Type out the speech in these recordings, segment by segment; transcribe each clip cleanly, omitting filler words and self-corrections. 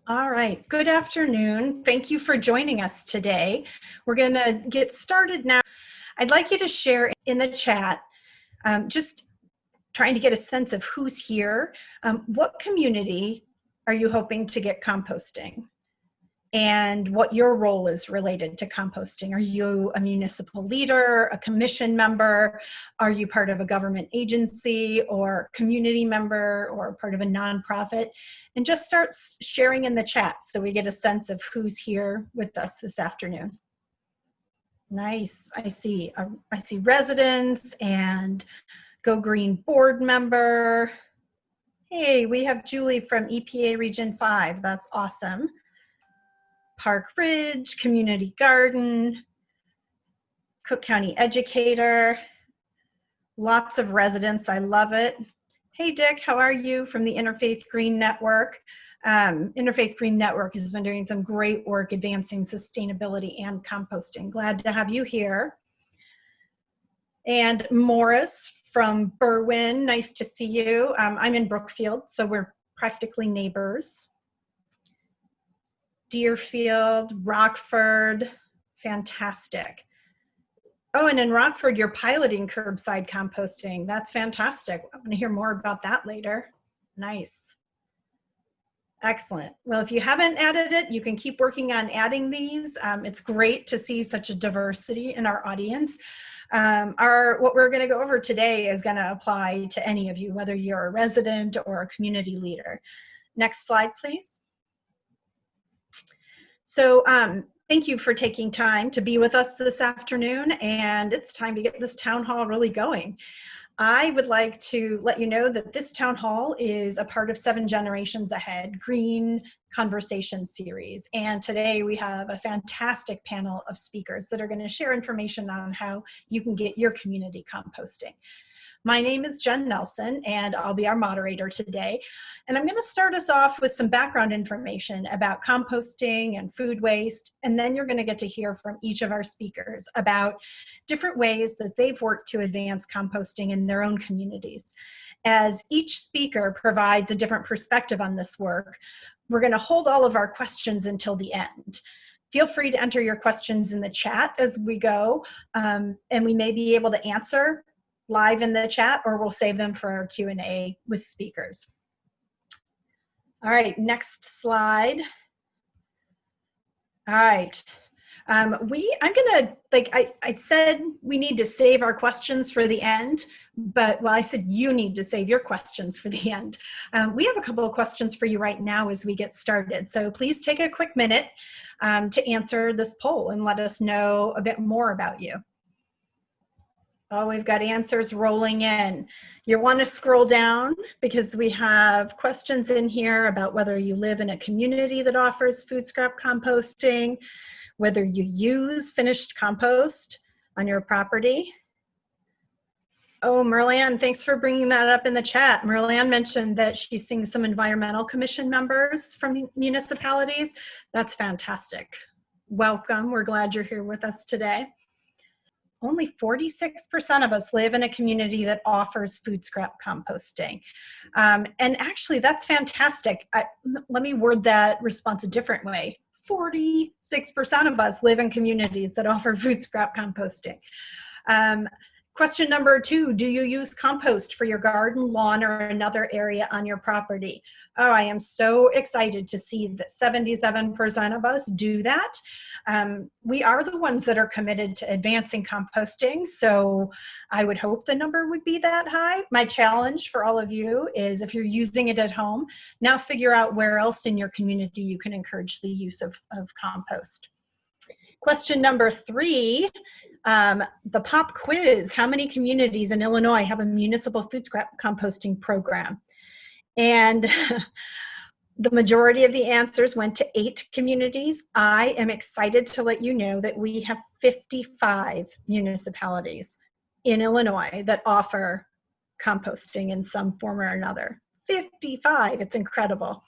All right, good afternoon. Thank you for joining us today. We're going to get started now. I'd like you to share in the chat, just trying to get a sense of who's here. What community are you hoping to get composting? And what your role is related to composting. Are you a municipal leader, a commission member? Are you part of a government agency or community member or part of a nonprofit? And just start sharing in the chat so we get a sense of who's here with us this afternoon. Nice, I see residents and GoGreen board member. Hey, we have Julie from EPA Region 5, that's awesome. Park Ridge, Community Garden, Cook County Educator, lots of residents, I love it. Hey Dick, how are you from the Interfaith Green Network? Interfaith Green Network has been doing some great work advancing sustainability and composting. Glad to have you here. And Morris from Berwyn, nice to see you. I'm in Brookfield, so we're practically neighbors. Deerfield, Rockford, fantastic. Oh, and in Rockford, you're piloting curbside composting. That's fantastic. I'm going to hear more about that later. Nice. Excellent. Well, if you haven't added it, you can keep working on adding these. It's great to see such a diversity in our audience. What we're going to go over today is going to apply to any of you, whether you're a resident or a community leader. Next slide, please. So thank you for taking time to be with us this afternoon, and it's time to get this town hall really going. I would like to let you know that this town hall is a part of 7 Generations Ahead Green Conversation Series, and today we have a fantastic panel of speakers that are going to share information on how you can get your community composting. My name is Jen Nelson, and I'll be our moderator today. And I'm going to start us off with some background information about composting and food waste, and then you're going to get to hear from each of our speakers about different ways that they've worked to advance composting in their own communities. As each speaker provides a different perspective on this work, we're going to hold all of our questions until the end. Feel free to enter your questions in the chat as we go, and we may be able to answer live in the chat, or we'll save them for our Q&A with speakers. All right, next slide. All right. I'm gonna, I said we need to save our questions for the end, but, well, I said you need to save your questions for the end. We have a couple of questions for you right now as we get started. So please take a quick minute to answer this poll and let us know a bit more about you. Oh, we've got answers rolling in. You want to scroll down because we have questions in here about whether you live in a community that offers food scrap composting, whether you use finished compost on your property. Oh, Merleanne, thanks for bringing that up in the chat. Merleanne mentioned that she's seeing some environmental commission members from municipalities. That's fantastic. Welcome. We're glad you're here with us today. Only 46% of us live in a community that offers food scrap composting. And actually, that's fantastic. Let me word that response a different way. 46% of us live in communities that offer food scrap composting. Question number 2, do you use compost for your garden, lawn, or another area on your property? Oh, I am so excited to see that 77% of us do that. We are the ones that are committed to advancing composting, so I would hope the number would be that high. My challenge for all of you is, if you're using it at home, now figure out where else in your community you can encourage the use of compost. Question number 3, the pop quiz. How many communities in Illinois have a municipal food scrap composting program? And the majority of the answers went to 8 communities. I am excited to let you know that we have 55 municipalities in Illinois that offer composting in some form or another. 55, it's incredible.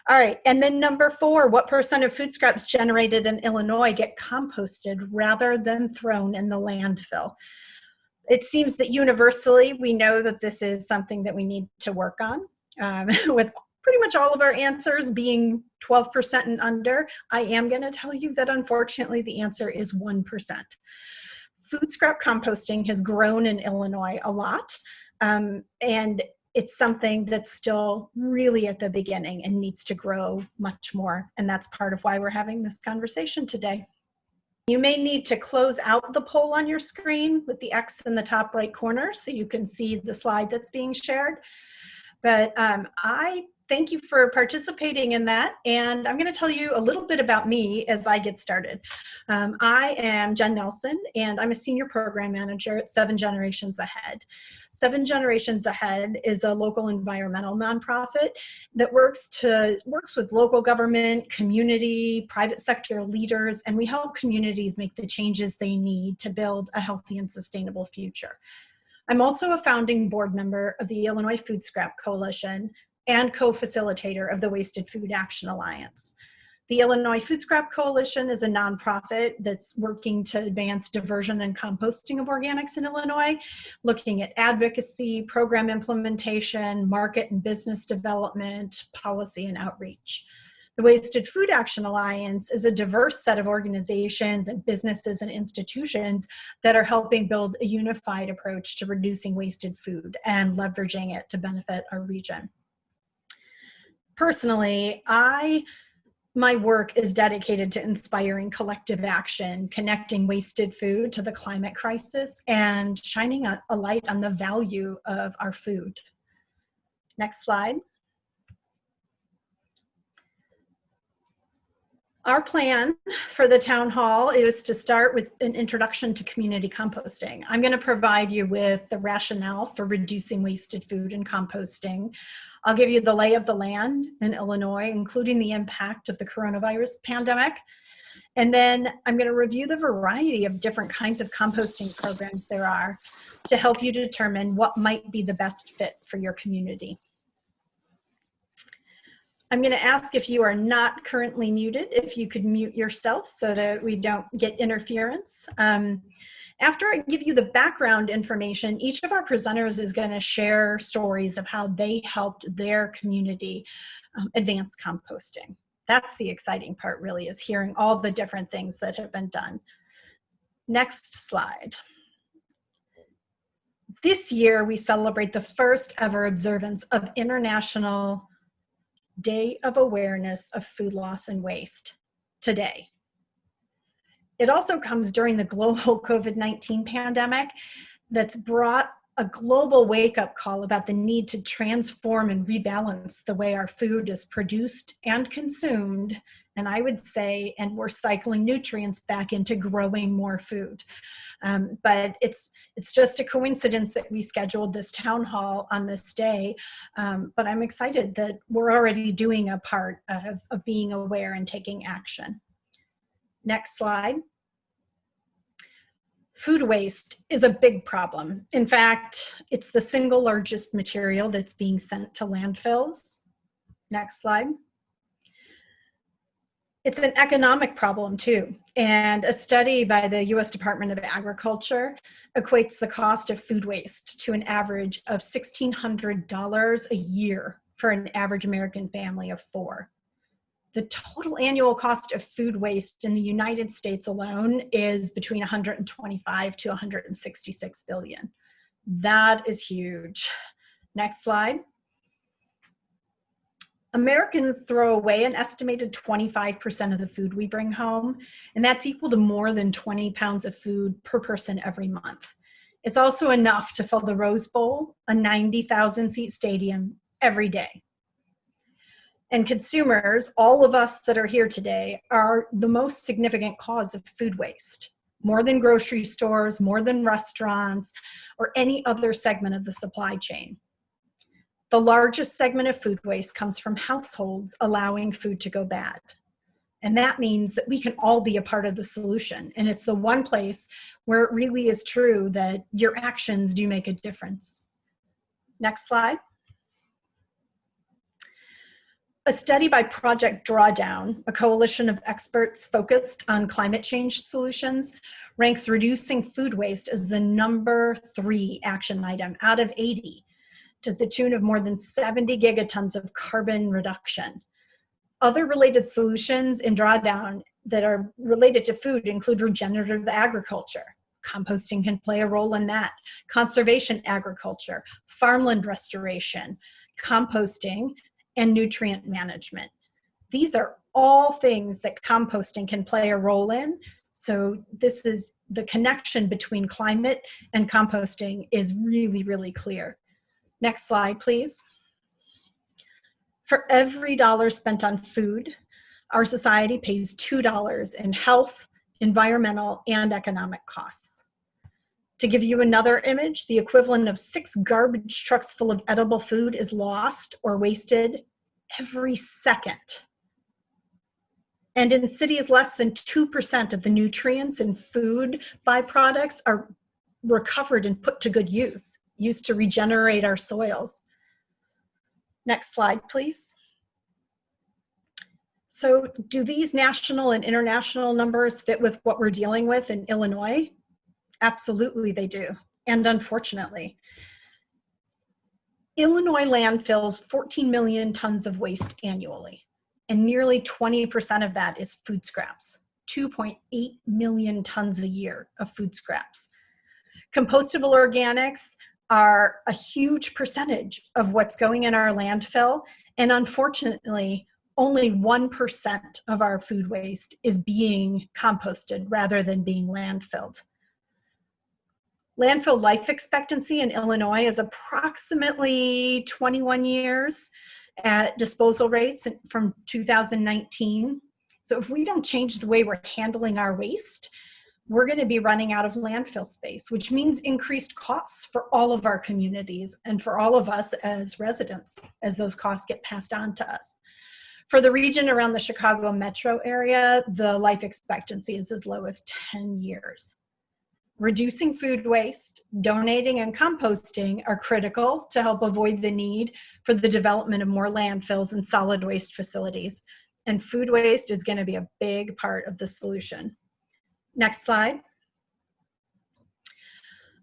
All right, and then number 4, what % of food scraps generated in Illinois get composted rather than thrown in the landfill? It seems that universally we know that this is something that we need to work on, with pretty much all of our answers being 12% and under, I am going to tell you that unfortunately the answer is 1%. Food scrap composting has grown in Illinois a lot, and it's something that's still really at the beginning and needs to grow much more. And that's part of why we're having this conversation today. You may need to close out the poll on your screen with the X in the top right corner so you can see the slide that's being shared. But I thank you for participating in that. And I'm going to tell you a little bit about me as I get started. I am Jen Nelson, and I'm a senior program manager at 7 Generations Ahead. 7 Generations Ahead is a local environmental nonprofit that works with local government, community, private sector leaders, and we help communities make the changes they need to build a healthy and sustainable future. I'm also a founding board member of the Illinois Food Scrap Coalition and co-facilitator of the Wasted Food Action Alliance. The Illinois Food Scrap Coalition is a nonprofit that's working to advance diversion and composting of organics in Illinois, looking at advocacy, program implementation, market and business development, policy and outreach. The Wasted Food Action Alliance is a diverse set of organizations and businesses and institutions that are helping build a unified approach to reducing wasted food and leveraging it to benefit our region. Personally, my work is dedicated to inspiring collective action, connecting wasted food to the climate crisis, and shining a light on the value of our food. Next slide. Our plan for the town hall is to start with an introduction to community composting. I'm going to provide you with the rationale for reducing wasted food and composting. I'll give you the lay of the land in Illinois, including the impact of the coronavirus pandemic. And then I'm going to review the variety of different kinds of composting programs there are to help you determine what might be the best fit for your community. I'm going to ask if you are not currently muted, if you could mute yourself so that we don't get interference. After I give you the background information, each of our presenters is going to share stories of how they helped their community advance composting. That's the exciting part, really, is hearing all the different things that have been done. Next slide. This year, we celebrate the first ever observance of International Day of Awareness of Food Loss and Waste today. It also comes during the global COVID-19 pandemic that's brought a global wake-up call about the need to transform and rebalance the way our food is produced and consumed, and I would say, and we're cycling nutrients back into growing more food. But it's just a coincidence that we scheduled this town hall on this day, but I'm excited that we're already doing a part of being aware and taking action. Next slide. Food waste is a big problem. In fact, it's the single largest material that's being sent to landfills. Next slide. It's an economic problem too. And a study by the US Department of Agriculture equates the cost of food waste to an average of $1,600 a year for an average American family of 4. The total annual cost of food waste in the United States alone is between 125 to 166 billion. That is huge. Next slide. Americans throw away an estimated 25% of the food we bring home, and that's equal to more than 20 pounds of food per person every month. It's also enough to fill the Rose Bowl, a 90,000-seat stadium, every day. And consumers, all of us that are here today, are the most significant cause of food waste, more than grocery stores, more than restaurants, or any other segment of the supply chain. The largest segment of food waste comes from households allowing food to go bad. And that means that we can all be a part of the solution. And it's the one place where it really is true that your actions do make a difference. Next slide. A study by Project Drawdown, a coalition of experts focused on climate change solutions, ranks reducing food waste as the number 3 action item out of 80, to the tune of more than 70 gigatons of carbon reduction. Other related solutions in drawdown that are related to food include regenerative agriculture. Composting can play a role in that. Conservation agriculture, farmland restoration, composting, and nutrient management. These are all things that composting can play a role in. So this is the connection between climate and composting is really, really clear. Next slide, please. For every dollar spent on food, our society pays $2 in health, environmental, and economic costs. To give you another image, the equivalent of 6 garbage trucks full of edible food is lost or wasted every second. And in cities, less than 2% of the nutrients in food byproducts are recovered and put to good use, used to regenerate our soils. Next slide, please. So do these national and international numbers fit with what we're dealing with in Illinois? Absolutely they do, and unfortunately. Illinois landfills 14 million tons of waste annually, and nearly 20% of that is food scraps, 2.8 million tons a year of food scraps. Compostable organics are a huge percentage of what's going in our landfill, and unfortunately, only 1% of our food waste is being composted rather than being landfilled. Landfill life expectancy in Illinois is approximately 21 years at disposal rates from 2019. So if we don't change the way we're handling our waste, we're going to be running out of landfill space, which means increased costs for all of our communities and for all of us as residents as those costs get passed on to us. For the region around the Chicago metro area, the life expectancy is as low as 10 years. Reducing food waste, donating, and composting are critical to help avoid the need for the development of more landfills and solid waste facilities. And food waste is going to be a big part of the solution. Next slide.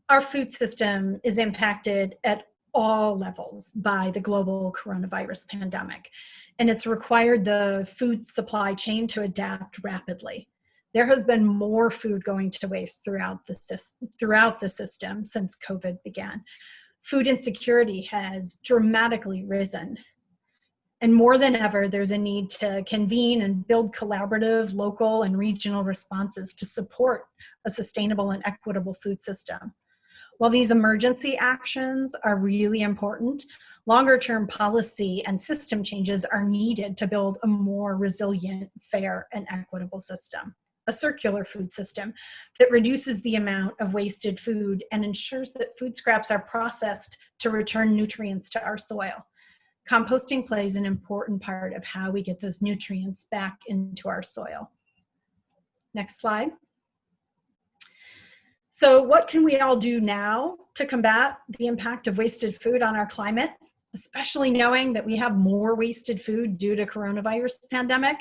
Our food system is impacted at all levels by the global coronavirus pandemic, and it's required the food supply chain to adapt rapidly. There has been more food going to waste throughout the system since COVID began. Food insecurity has dramatically risen. And more than ever, there's a need to convene and build collaborative, local, and regional responses to support a sustainable and equitable food system. While these emergency actions are really important, longer-term policy and system changes are needed to build a more resilient, fair, and equitable system. A circular food system that reduces the amount of wasted food and ensures that food scraps are processed to return nutrients to our soil. Composting plays an important part of how we get those nutrients back into our soil. Next slide. So what can we all do now to combat the impact of wasted food on our climate, especially knowing that we have more wasted food due to coronavirus pandemic?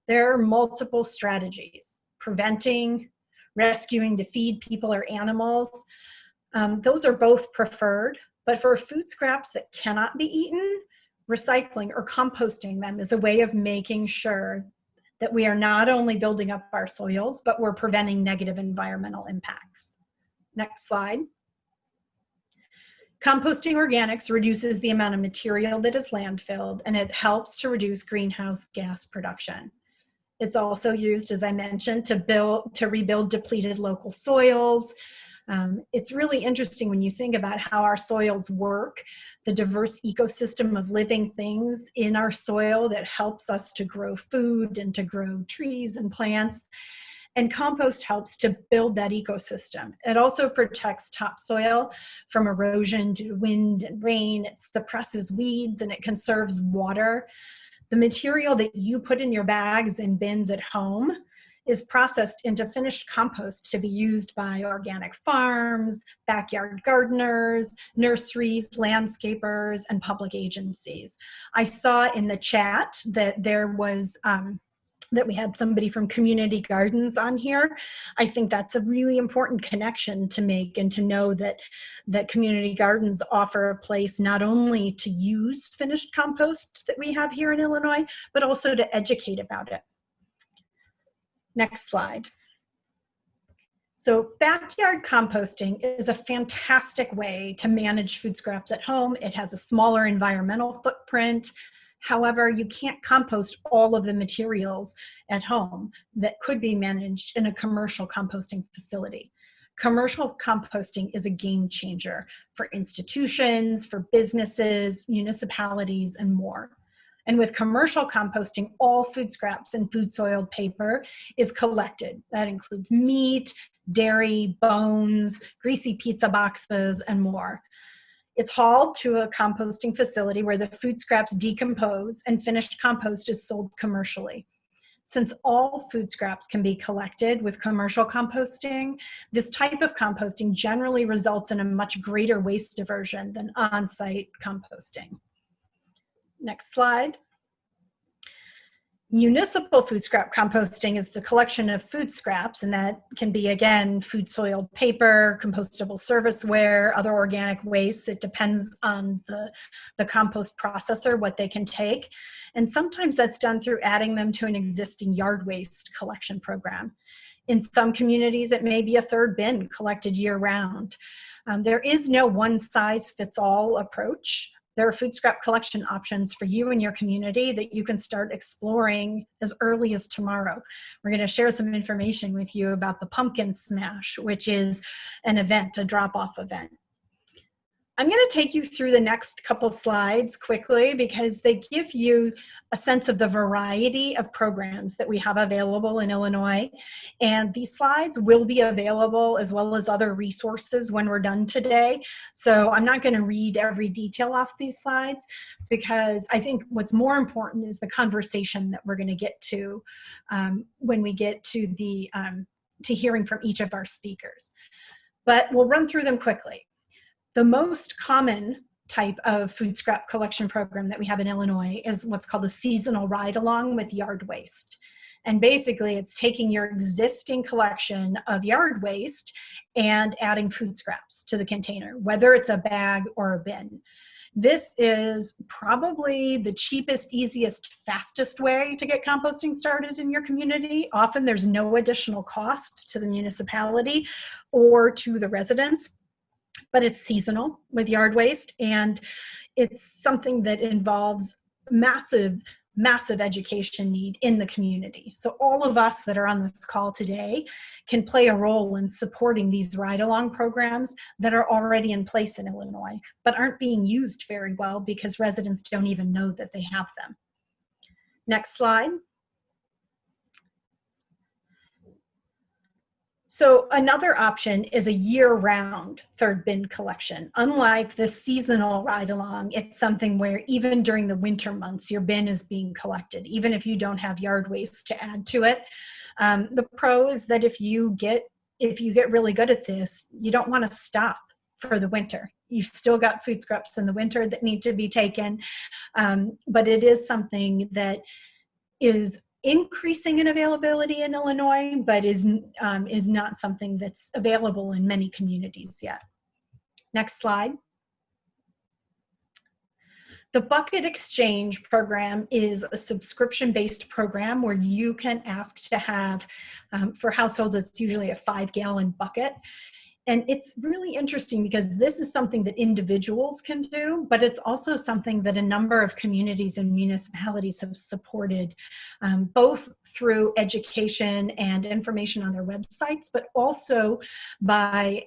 There are multiple strategies: preventing, rescuing to feed people or animals. Those are both preferred, but for food scraps that cannot be eaten, recycling or composting them is a way of making sure that we are not only building up our soils, but we're preventing negative environmental impacts. Next slide. Composting organics reduces the amount of material that is landfilled, and it helps to reduce greenhouse gas production. It's also used, as I mentioned, to rebuild depleted local soils. It's really interesting when you think about how our soils work, the diverse ecosystem of living things in our soil that helps us to grow food and to grow trees and plants. And compost helps to build that ecosystem. It also protects topsoil from erosion due to wind and rain. It suppresses weeds and it conserves water. The material that you put in your bags and bins at home is processed into finished compost to be used by organic farms, backyard gardeners, nurseries, landscapers, and public agencies. I saw in the chat that there was that we had somebody from community gardens on here. I think that's a really important connection to make, and to know that community gardens offer a place not only to use finished compost that we have here in Illinois, but also to educate about it. Next slide. So backyard composting is a fantastic way to manage food scraps at home. It has a smaller environmental footprint. However, you can't compost all of the materials at home that could be managed in a commercial composting facility. Commercial composting is a game changer for institutions, for businesses, municipalities, and more. And with commercial composting, all food scraps and food soiled paper is collected. That includes meat, dairy, bones, greasy pizza boxes, and more. It's hauled to a composting facility where the food scraps decompose and finished compost is sold commercially. Since all food scraps can be collected with commercial composting, this type of composting generally results in a much greater waste diversion than on-site composting. Next slide. Municipal food scrap composting is the collection of food scraps, and that can be, again, food soiled paper, compostable serviceware, other organic waste. It depends on the compost processor, what they can take. And sometimes that's done through adding them to an existing yard waste collection program. In some communities, it may be a third bin collected year round. There is no one-size-fits-all approach. There are food scrap collection options for you and your community that you can start exploring as early as tomorrow. We're going to share some information with you about the Pumpkin Smash, which is an event, a drop-off event. I'm going to take you through the next couple slides quickly because they give you a sense of the variety of programs that we have available in Illinois. And these slides will be available as well as other resources when we're done today. So I'm not going to read every detail off these slides because I think what's more important is the conversation that we're going to get to when we get to the to hearing from each of our speakers. But we'll run through them quickly. The most common type of food scrap collection program that we have in Illinois is what's called a seasonal ride-along with yard waste. And basically, it's taking your existing collection of yard waste and adding food scraps to the container, whether it's a bag or a bin. This is probably the cheapest, easiest, fastest way to get composting started in your community. Often there's no additional cost to the municipality or to the residents. But it's seasonal with yard waste, and it's something that involves massive education need in the community. So all of us that are on this call today can play a role in supporting these ride-along programs that are already in place in Illinois, but aren't being used very well because residents don't even know that they have them. Next slide. So another option is a year-round third bin collection. Unlike the seasonal ride-along, it's something where even during the winter months, your bin is being collected, even if you don't have yard waste to add to it. The pro is that if you get really good at this, you don't want to stop for the winter. You've still got food scraps in the winter that need to be taken, but it is something that is increasing in availability in Illinois, but is not something that's available in many communities yet. Next slide. The Bucket Exchange program is a subscription-based program where you can ask to have, for households, it's usually a 5-gallon bucket. And it's really interesting because this is something that individuals can do, but it's also something that a number of communities and municipalities have supported, both through education and information on their websites, but also by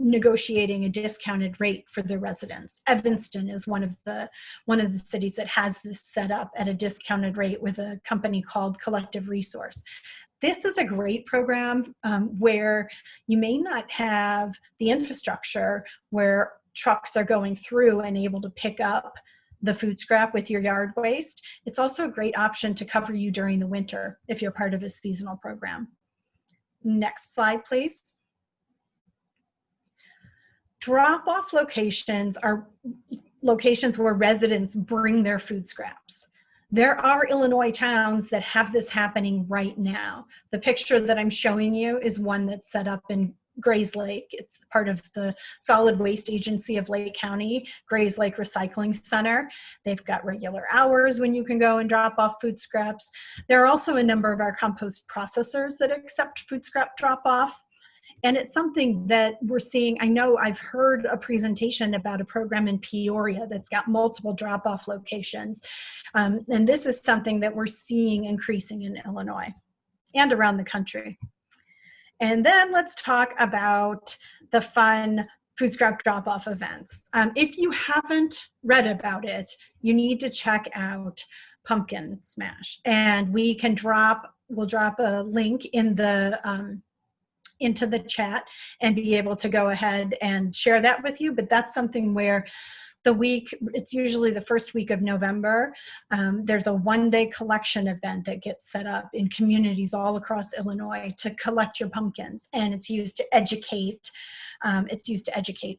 negotiating a discounted rate for the residents. Evanston is one of the cities that has this set up at a discounted rate with a company called Collective Resource. This is a great program where you may not have the infrastructure where trucks are going through and able to pick up the food scrap with your yard waste. It's also a great option to cover you during the winter if you're part of a seasonal program. Next slide, please. Drop-off locations are locations where residents bring their food scraps. There are Illinois towns that have this happening right now. The picture that I'm showing you is one that's set up in Grays Lake. It's part of the Solid Waste Agency of Lake County, Grays Lake Recycling Center. They've got regular hours when you can go and drop off food scraps. There are also a number of our compost processors that accept food scrap drop off. And it's something that we're seeing. I know I've heard a presentation about a program in Peoria that's got multiple drop-off locations. And this is something that we're seeing increasing in Illinois and around the country. And then let's talk about the fun food scrap drop-off events. If you haven't read about it, you need to check out Pumpkin Smash. And we'll drop a link in the into the chat and be able to go ahead and share that with you. But that's something where it's usually the first week of November. There's a one-day collection event that gets set up in communities all across Illinois to collect your pumpkins. And it's used to educate.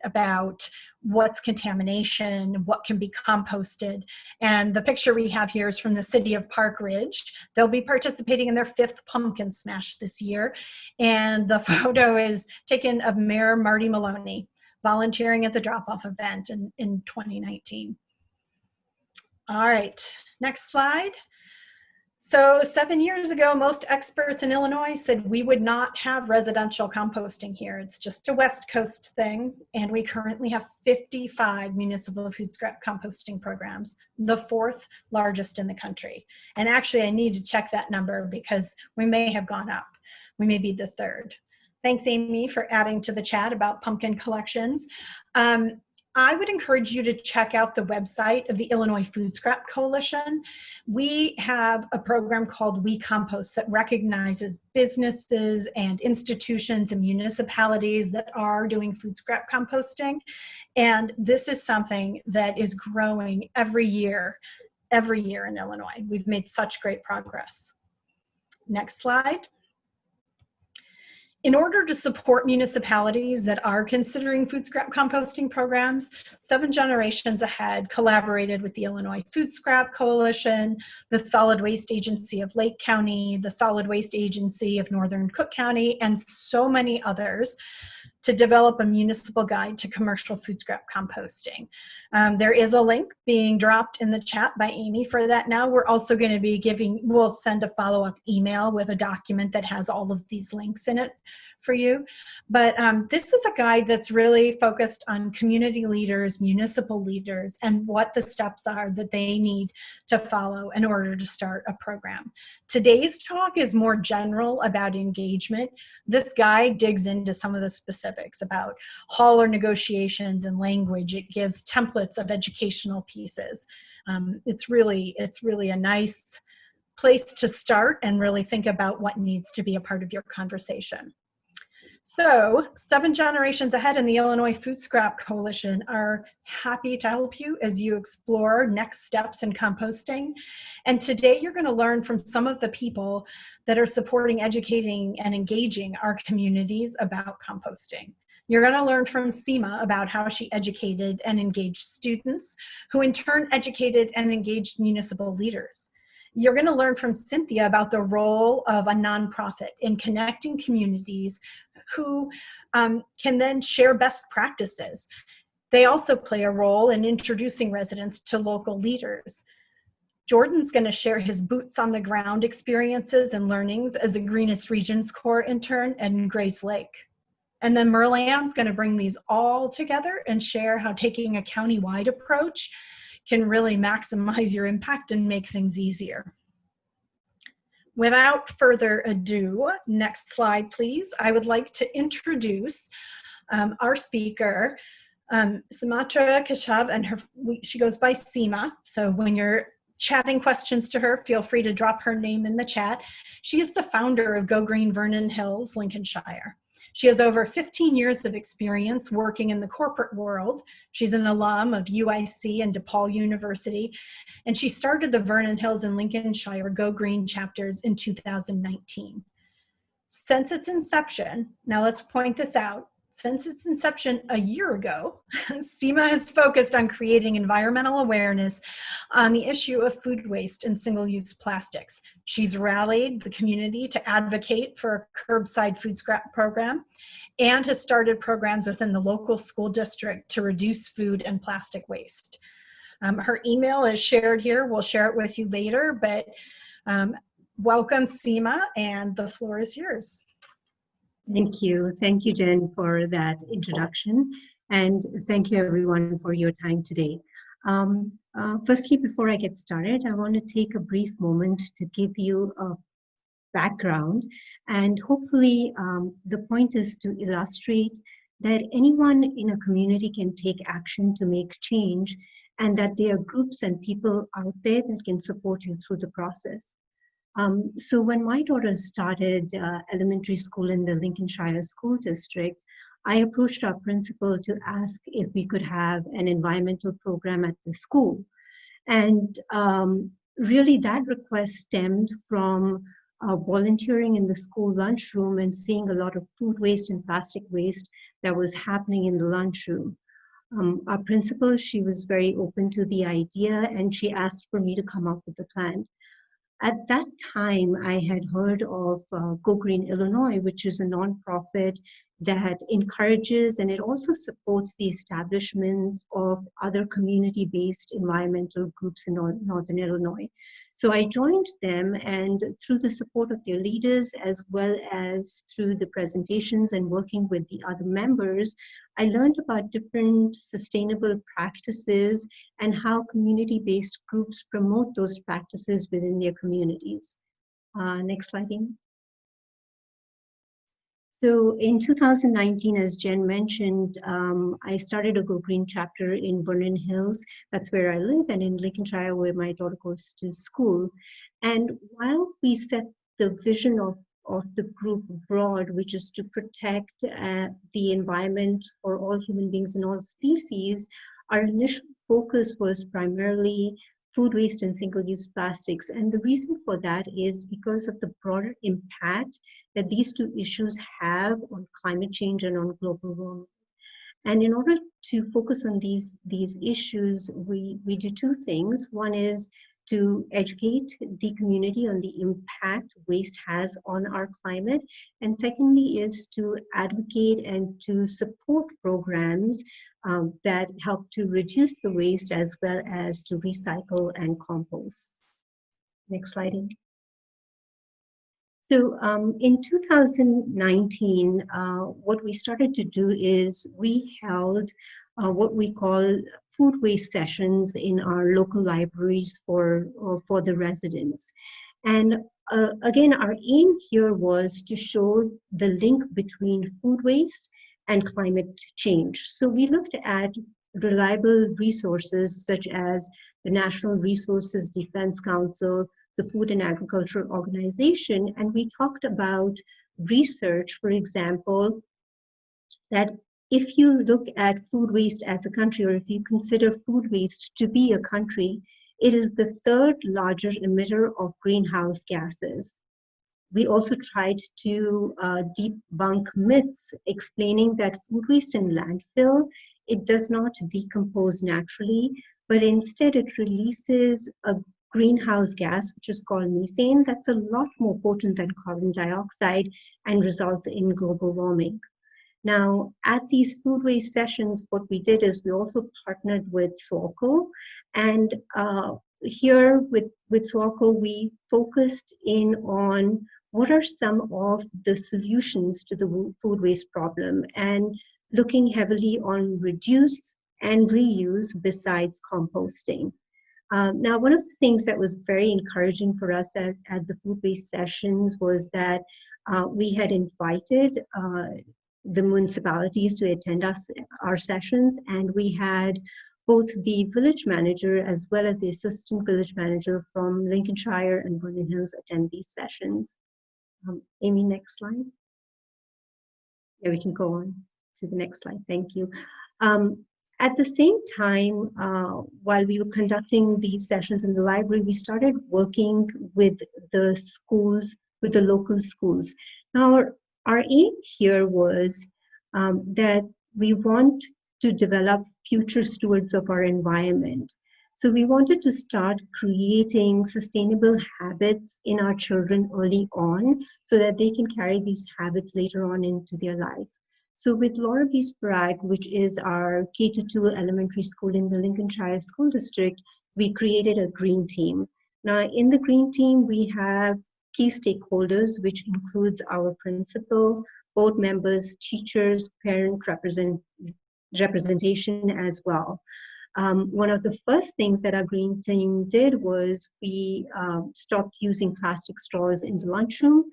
About what's contamination, what can be composted. And the picture we have here is from the city of Park Ridge. They'll be participating in their 5th Pumpkin Smash this year. And the photo is taken of Mayor Marty Maloney volunteering at the drop-off event in 2019. All right, next slide. So 7 years ago, most experts in Illinois said we would not have residential composting here. It's just a West Coast thing. And we currently have 55 municipal food scrap composting programs, the 4th largest in the country. And actually, I need to check that number because we may have gone up. We may be the 3rd. Thanks, Amy, for adding to the chat about pumpkin collections. I would encourage you to check out the website of the Illinois Food Scrap Coalition. We have a program called We Compost that recognizes businesses and institutions and municipalities that are doing food scrap composting. And this is something that is growing every year in Illinois. We've made such great progress. Next slide. In order to support municipalities that are considering food scrap composting programs, 7 Generations Ahead collaborated with the Illinois Food Scrap Coalition, the Solid Waste Agency of Lake County, the Solid Waste Agency of Northern Cook County, and so many others to develop a municipal guide to commercial food scrap composting. There is a link being dropped in the chat by Amy for that now. We're also going to be we'll send a follow-up email with a document that has all of these links in it for you. But this is a guide that's really focused on community leaders, municipal leaders, and what the steps are that they need to follow in order to start a program. Today's talk is more general about engagement. This guide digs into some of the specifics about hauler negotiations and language. It gives templates of educational pieces. It's really a nice place to start and really think about what needs to be a part of your conversation. So 7 Generations Ahead and the Illinois Food Scrap Coalition are happy to help you as you explore next steps in composting. And today you're going to learn from some of the people that are supporting, educating, and engaging our communities about composting. You're going to learn from Seema about how she educated and engaged students, who in turn educated and engaged municipal leaders. You're going to learn from Cynthia about the role of a nonprofit in connecting communities who can then share best practices. They also play a role in introducing residents to local leaders. Jordan's going to share his boots on the ground experiences and learnings as a Greenest Regions Corps intern in Grays Lake. And then Merleanne's going to bring these all together and share how taking a county-wide approach can really maximize your impact and make things easier. Without further ado, next slide, please. I would like to introduce our speaker, Simrata Keshav, and she goes by Seema. So when you're chatting questions to her, feel free to drop her name in the chat. She is the founder of GoGreen Vernon Hills, Lincolnshire. She has over 15 years of experience working in the corporate world. She's an alum of UIC and DePaul University, and she started the Vernon Hills and Lincolnshire GoGreen chapters in 2019. Since its inception, now let's point this out, Since its inception a year ago, Seema has focused on creating environmental awareness on the issue of food waste and single-use plastics. She's rallied the community to advocate for a curbside food scrap program and has started programs within the local school district to reduce food and plastic waste. Her email is shared here. We'll share it with you later, but welcome, Seema, and the floor is yours. Thank you. Thank you, Jen, for that introduction. And thank you, everyone, for your time today. Firstly, before I get started, I want to take a brief moment to give you a background. And hopefully, the point is to illustrate that anyone in a community can take action to make change, and that there are groups and people out there that can support you through the process. So when my daughter started elementary school in the Lincolnshire school district, I approached our principal to ask if we could have an environmental program at the school. And really that request stemmed from volunteering in the school lunchroom and seeing a lot of food waste and plastic waste that was happening in the lunchroom. Our principal, she was very open to the idea, and she asked for me to come up with a plan. At that time, I had heard of GoGreen Illinois, which is a nonprofit that encourages and it also supports the establishments of other community-based environmental groups in Northern Illinois. So I joined them, and through the support of their leaders, as well as through the presentations and working with the other members, I learned about different sustainable practices and how community-based groups promote those practices within their communities. Next slide, Amy. So in 2019, as Jen mentioned, I started a GoGreen chapter in Vernon Hills. That's where I live, and in Lincolnshire, where my daughter goes to school. And while we set the vision of the group broad, which is to protect the environment for all human beings and all species, our initial focus was primarily food waste and single-use plastics. And the reason for that is because of the broader impact that these two issues have on climate change and on global warming. And in order to focus on these issues, we do two things. One is to educate the community on the impact waste has on our climate. And secondly is to advocate and to support programs that help to reduce the waste as well as to recycle and compost. Next slide. So in 2019, what we started to do is we held what we call food waste sessions in our local libraries for the residents. And again, our aim here was to show the link between food waste and climate change. So we looked at reliable resources such as the National Resources Defense Council, the Food and Agriculture Organization, and we talked about research, for example, that if you look at food waste as a country, or if you consider food waste to be a country, it is the third largest emitter of greenhouse gases. We also tried to debunk myths explaining that food waste in landfill, it does not decompose naturally, but instead it releases a greenhouse gas, which is called methane, that's a lot more potent than carbon dioxide and results in global warming. Now, at these food waste sessions, what we did is we also partnered with SWALCO, and here with SWALCO, we focused in on what are some of the solutions to the food waste problem, and looking heavily on reduce and reuse besides composting. Now, one of the things that was very encouraging for us at the food waste sessions was that we had invited the municipalities to attend our sessions, and we had both the village manager as well as the assistant village manager from Lincolnshire and Vernon Hills attend these sessions. Amy, next slide. Yeah, we can go on to the next slide. Thank you. At the same time, while we were conducting these sessions in the library, we started working with the schools, with the local schools. Now, our aim here was that we want to develop future stewards of our environment. So we wanted to start creating sustainable habits in our children early on so that they can carry these habits later on into their life. So with Laura B. Sprague, which is our K-2 elementary school in the Lincolnshire School District, we created a green team. Now in the green team, we have key stakeholders, which includes our principal, board members, teachers, parent representation as well. One of the first things that our green team did was we stopped using plastic straws in the lunchroom,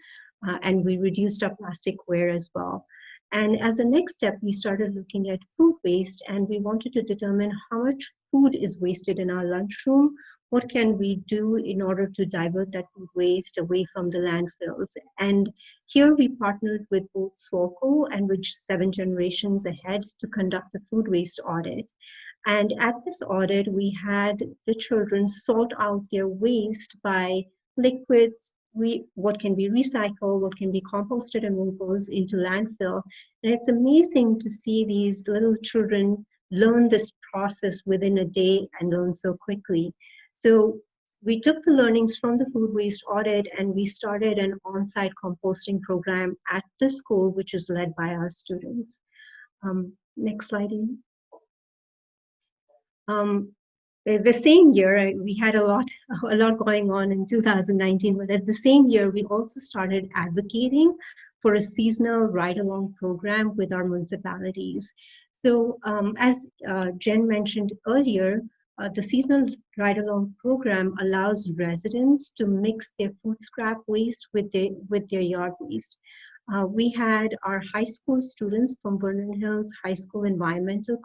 and we reduced our plasticware as well. And as a next step, we started looking at food waste, and we wanted to determine how much food is wasted in our lunchroom. What can we do in order to divert that food waste away from the landfills? And here we partnered with both SWALCO and with 7 Generations Ahead to conduct a food waste audit. And at this audit, we had the children sort out their waste by liquids, what can be recycled, what can be composted and what goes into landfill. And it's amazing to see these little children learn this process within a day and learn so quickly. So we took the learnings from the food waste audit and we started an on-site composting program at the school, which is led by our students. Next slide, Amy. The same year, we had a lot going on in 2019, but at the same year, we also started advocating for a seasonal ride-along program with our municipalities. So as Jen mentioned earlier, the seasonal ride-along program allows residents to mix their food scrap waste with their yard waste. We had our high school students from Vernon Hills High School Environmental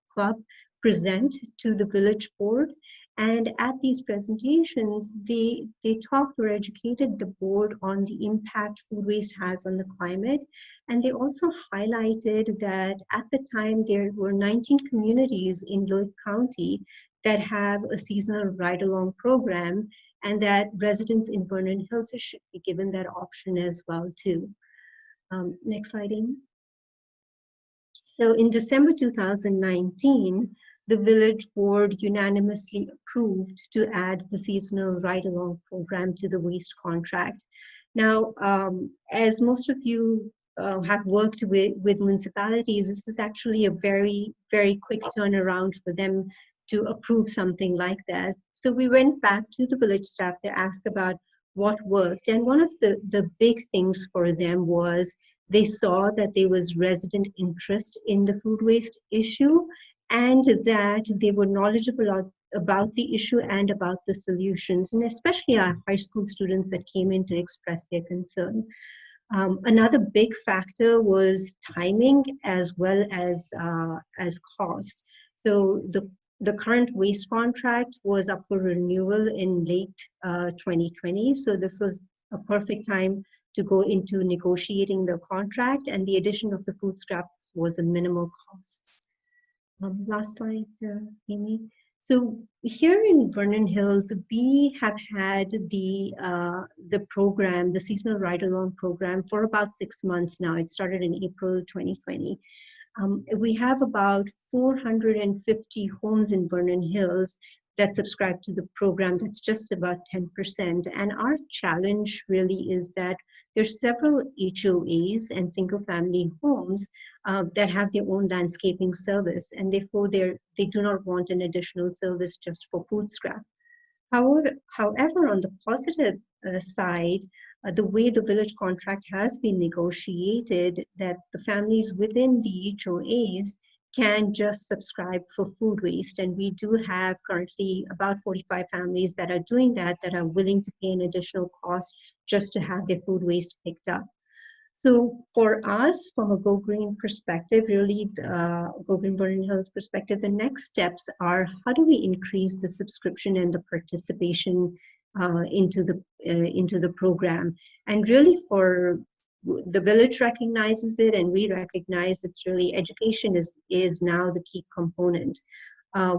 Club present to the village board, and at these presentations they talked or educated the board on the impact food waste has on the climate, and they also highlighted that at the time there were 19 communities in Lloyd County that have a seasonal ride-along program, and that residents in Vernon Hills should be given that option as well too. Next slide, Amy. So in December 2019, the village board unanimously approved to add the seasonal ride-along program to the waste contract. Now, as most of you have worked with municipalities, this is actually a very, very quick turnaround for them to approve something like that. So we went back to the village staff to ask about what worked. And one of the big things for them was they saw that there was resident interest in the food waste issue, and that they were knowledgeable about the issue and about the solutions, and especially our high school students that came in to express their concern. Another big factor was timing as well as cost. So the current waste contract was up for renewal in late 2020. So this was a perfect time to go into negotiating the contract, and the addition of the food scraps was a minimal cost. Last slide, Amy. So here in Vernon Hills, we have had the program, the seasonal ride-along program, for about 6 months now. It started in April 2020. We have about 450 homes in Vernon Hills that subscribe to the program. That's just about 10%. And our challenge really is that there's several HOAs and single-family homes that have their own landscaping service, and therefore they do not want an additional service just for food scrap. However, on the positive side, the way the village contract has been negotiated, that the families within the HOAs can just subscribe for food waste. And we do have currently about 45 families that are doing that are willing to pay an additional cost just to have their food waste picked up. So for us, from a GoGreen perspective, really GoGreen Vernon Hills perspective, the next steps are how do we increase the subscription and the participation into the program. And really for the village recognizes it, and we recognize it's really education is now the key component.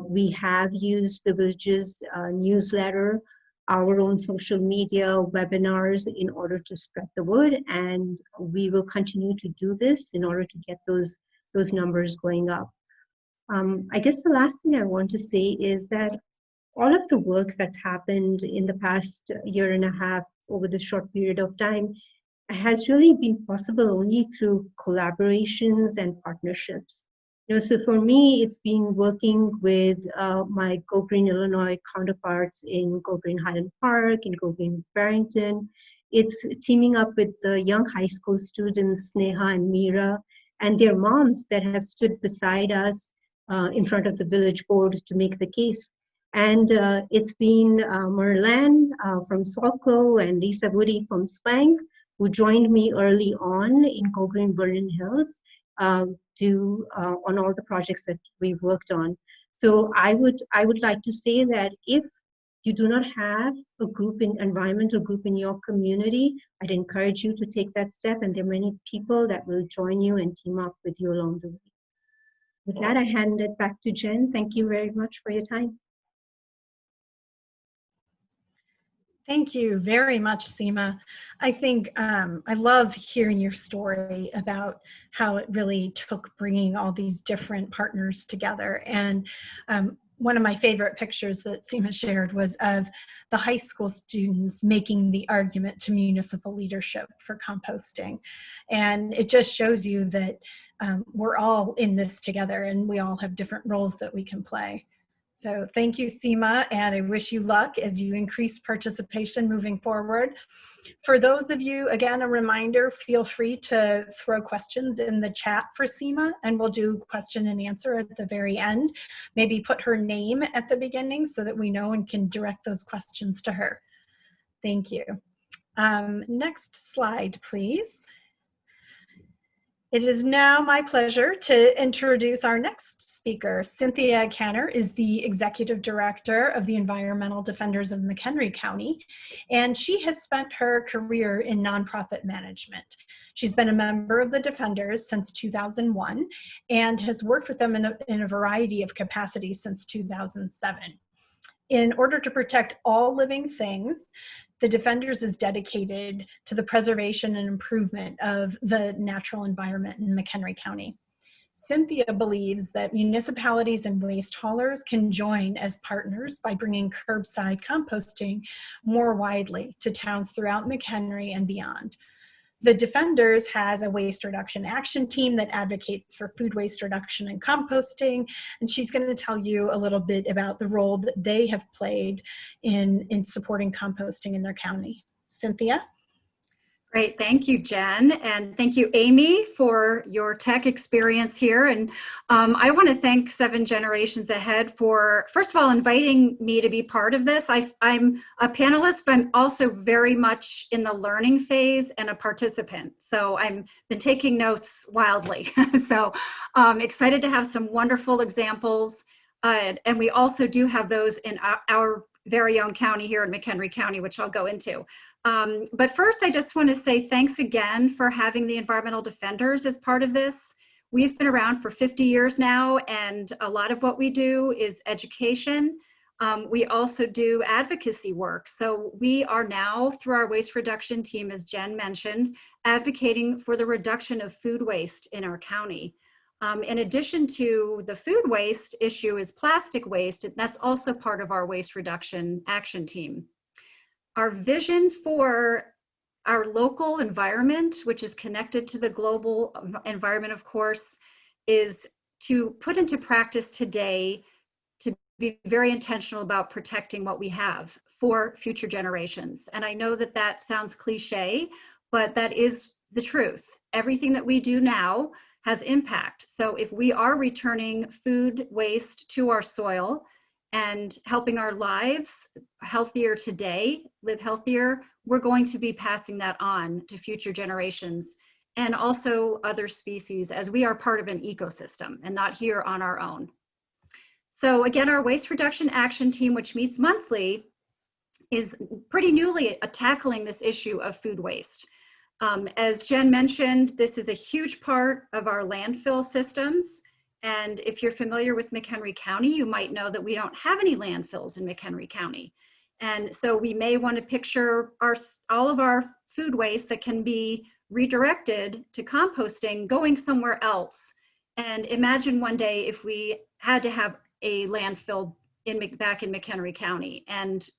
We have used the village's newsletter, our own social media, webinars in order to spread the word, and we will continue to do this in order to get those those numbers going up. I guess the last thing I want to say is that all of the work that's happened in the past year and a half over this short period of time has really been possible only through collaborations and partnerships. So for me, it's been working with my GoGreen Illinois counterparts in GoGreen Highland Park, in GoGreen Barrington. It's teaming up with the young high school students, Sneha and Meera, and their moms that have stood beside us in front of the village board to make the case. And it's been Merleanne from SWALCO and Lisa Woody from SWANG who joined me early on in GoGreen Vernon Hills on all the projects that we've worked on. So I would like to say that if you do not have a group in environmental group in your community, I'd encourage you to take that step, and there are many people that will join you and team up with you along the way. With that, I hand it back to Jen. Thank you very much for your time. Thank you very much, Seema. I think I love hearing your story about how it really took bringing all these different partners together. And one of my favorite pictures that Seema shared was of the high school students making the argument to municipal leadership for composting. And it just shows you that we're all in this together and we all have different roles that we can play. So thank you, Seema, and I wish you luck as you increase participation moving forward. For those of you, again, a reminder, feel free to throw questions in the chat for Seema, and we'll do question and answer at the very end. Maybe put her name at the beginning so that we know and can direct those questions to her. Thank you. Next slide, please. It is now my pleasure to introduce our next speaker. Cynthia Canner is the Executive Director of the Environmental Defenders of McHenry County, and she has spent her career in nonprofit management. She's been a member of the Defenders since 2001 and has worked with them in a variety of capacities since 2007. In order to protect all living things, the Defenders is dedicated to the preservation and improvement of the natural environment in McHenry County. Cynthia believes that municipalities and waste haulers can join as partners by bringing curbside composting more widely to towns throughout McHenry and beyond. The Defenders has a waste reduction action team that advocates for food waste reduction and composting, and she's going to tell you a little bit about the role that they have played in supporting composting in their county. Cynthia? Great, thank you, Jen, and thank you, Amy, for your tech experience here. And I want to thank Seven Generations Ahead for, first of all, inviting me to be part of this. I'm a panelist, but I'm also very much in the learning phase and a participant. So I've been taking notes wildly. So I'm excited to have some wonderful examples. And we also do have those in our very own county here in McHenry County, which I'll go into. But first, I just want to say thanks again for having the Environmental Defenders as part of this. We've been around for 50 years now, and a lot of what we do is education. We also do advocacy work. So we are now, through our waste reduction team, as Jen mentioned, advocating for the reduction of food waste in our county. In addition to the food waste issue is plastic waste, and that's also part of our waste reduction action team. Our vision for our local environment, which is connected to the global environment, of course, is to put into practice today to be very intentional about protecting what we have for future generations. And I know that that sounds cliche, but that is the truth. Everything that we do now has impact. So if we are returning food waste to our soil and helping our lives healthier today, live healthier, we're going to be passing that on to future generations and also other species, as we are part of an ecosystem and not here on our own. So again, our waste reduction action team, which meets monthly, is pretty newly tackling this issue of food waste. As Jen mentioned, this is a huge part of our landfill systems. And if you're familiar with McHenry County, you might know that we don't have any landfills in McHenry County. And so we may want to picture all of our food waste that can be redirected to composting going somewhere else. And imagine one day if we had to have a landfill back in McHenry County and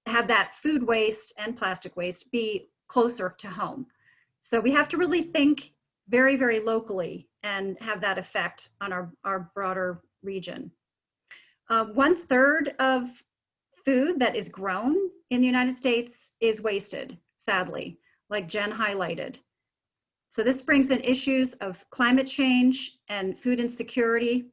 have that food waste and plastic waste be closer to home. So we have to really think very, very locally and have that effect on our broader region. 1/3 of food that is grown in the United States is wasted, sadly, like Jen highlighted. So this brings in issues of climate change and food insecurity.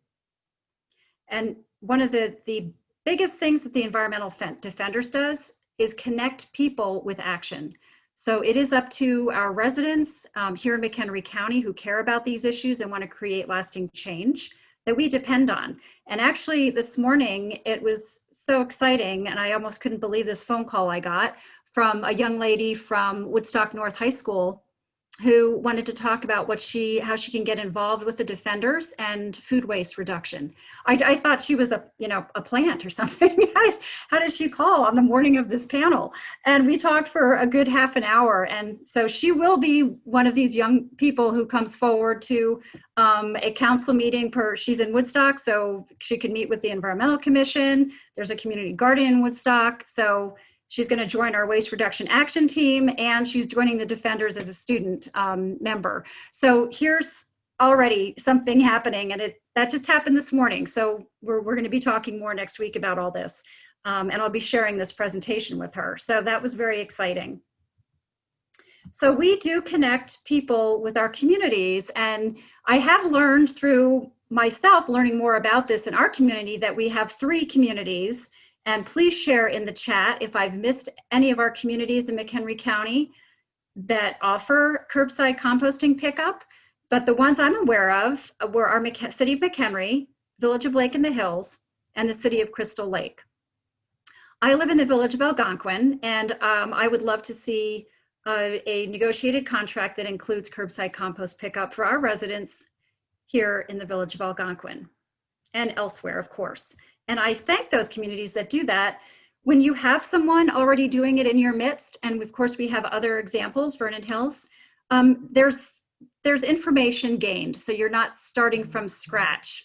And one of the biggest things that the Environmental Defenders does is connect people with action. So it is up to our residents here in McHenry County who care about these issues and want to create lasting change that we depend on. And actually this morning, it was so exciting, and I almost couldn't believe this phone call I got from a young lady from Woodstock North High School who wanted to talk about how she can get involved with the defenders and food waste reduction. I thought she was a plant or something. How did she call on the morning of this panel? And we talked for a good half an hour. And so she will be one of these young people who comes forward to a council meeting. She's in Woodstock, so she can meet with the Environmental Commission. There's a community garden in Woodstock. So she's going to join our waste reduction action team, and she's joining the defenders as a student member. So here's already something happening, and that just happened this morning. So we're going to be talking more next week about all this, and I'll be sharing this presentation with her. So that was very exciting. So we do connect people with our communities, and I have learned through myself learning more about this in our community that we have 3 communities. And please share in the chat if I've missed any of our communities in McHenry County that offer curbside composting pickup. But the ones I'm aware of were our City of McHenry, Village of Lake in the Hills, and the City of Crystal Lake. I live in the Village of Algonquin, and I would love to see a negotiated contract that includes curbside compost pickup for our residents here in the Village of Algonquin and elsewhere, of course. And I thank those communities that do that. When you have someone already doing it in your midst, and of course we have other examples, Vernon Hills, there's information gained. So you're not starting from scratch.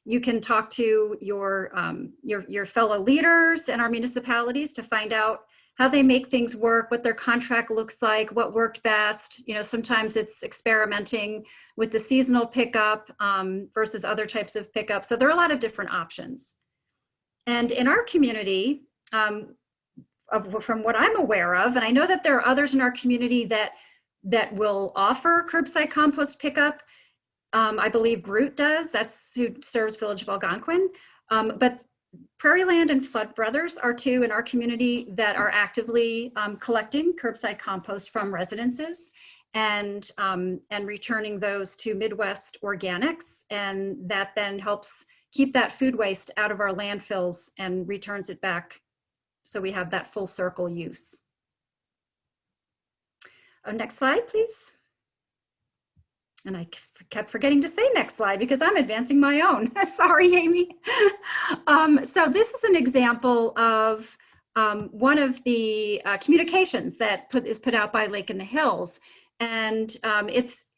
You can talk to your fellow leaders in our municipalities to find out how they make things work, what their contract looks like, what worked best. Sometimes it's experimenting with the seasonal pickup versus other types of pickup. So there are a lot of different options. And in our community, from what I'm aware of, and I know that there are others in our community that will offer curbside compost pickup. I believe Groot does. That's who serves Village of Algonquin. But Prairie Land and Flood Brothers are 2 in our community that are actively collecting curbside compost from residences and returning those to Midwest Organics. And that then helps keep that food waste out of our landfills and returns it back so we have that full circle use. Next slide, please. And I kept forgetting to say next slide because I'm advancing my own. Sorry, Amy. So this is an example of one of the communications that is put out by Lake in the Hills. And it's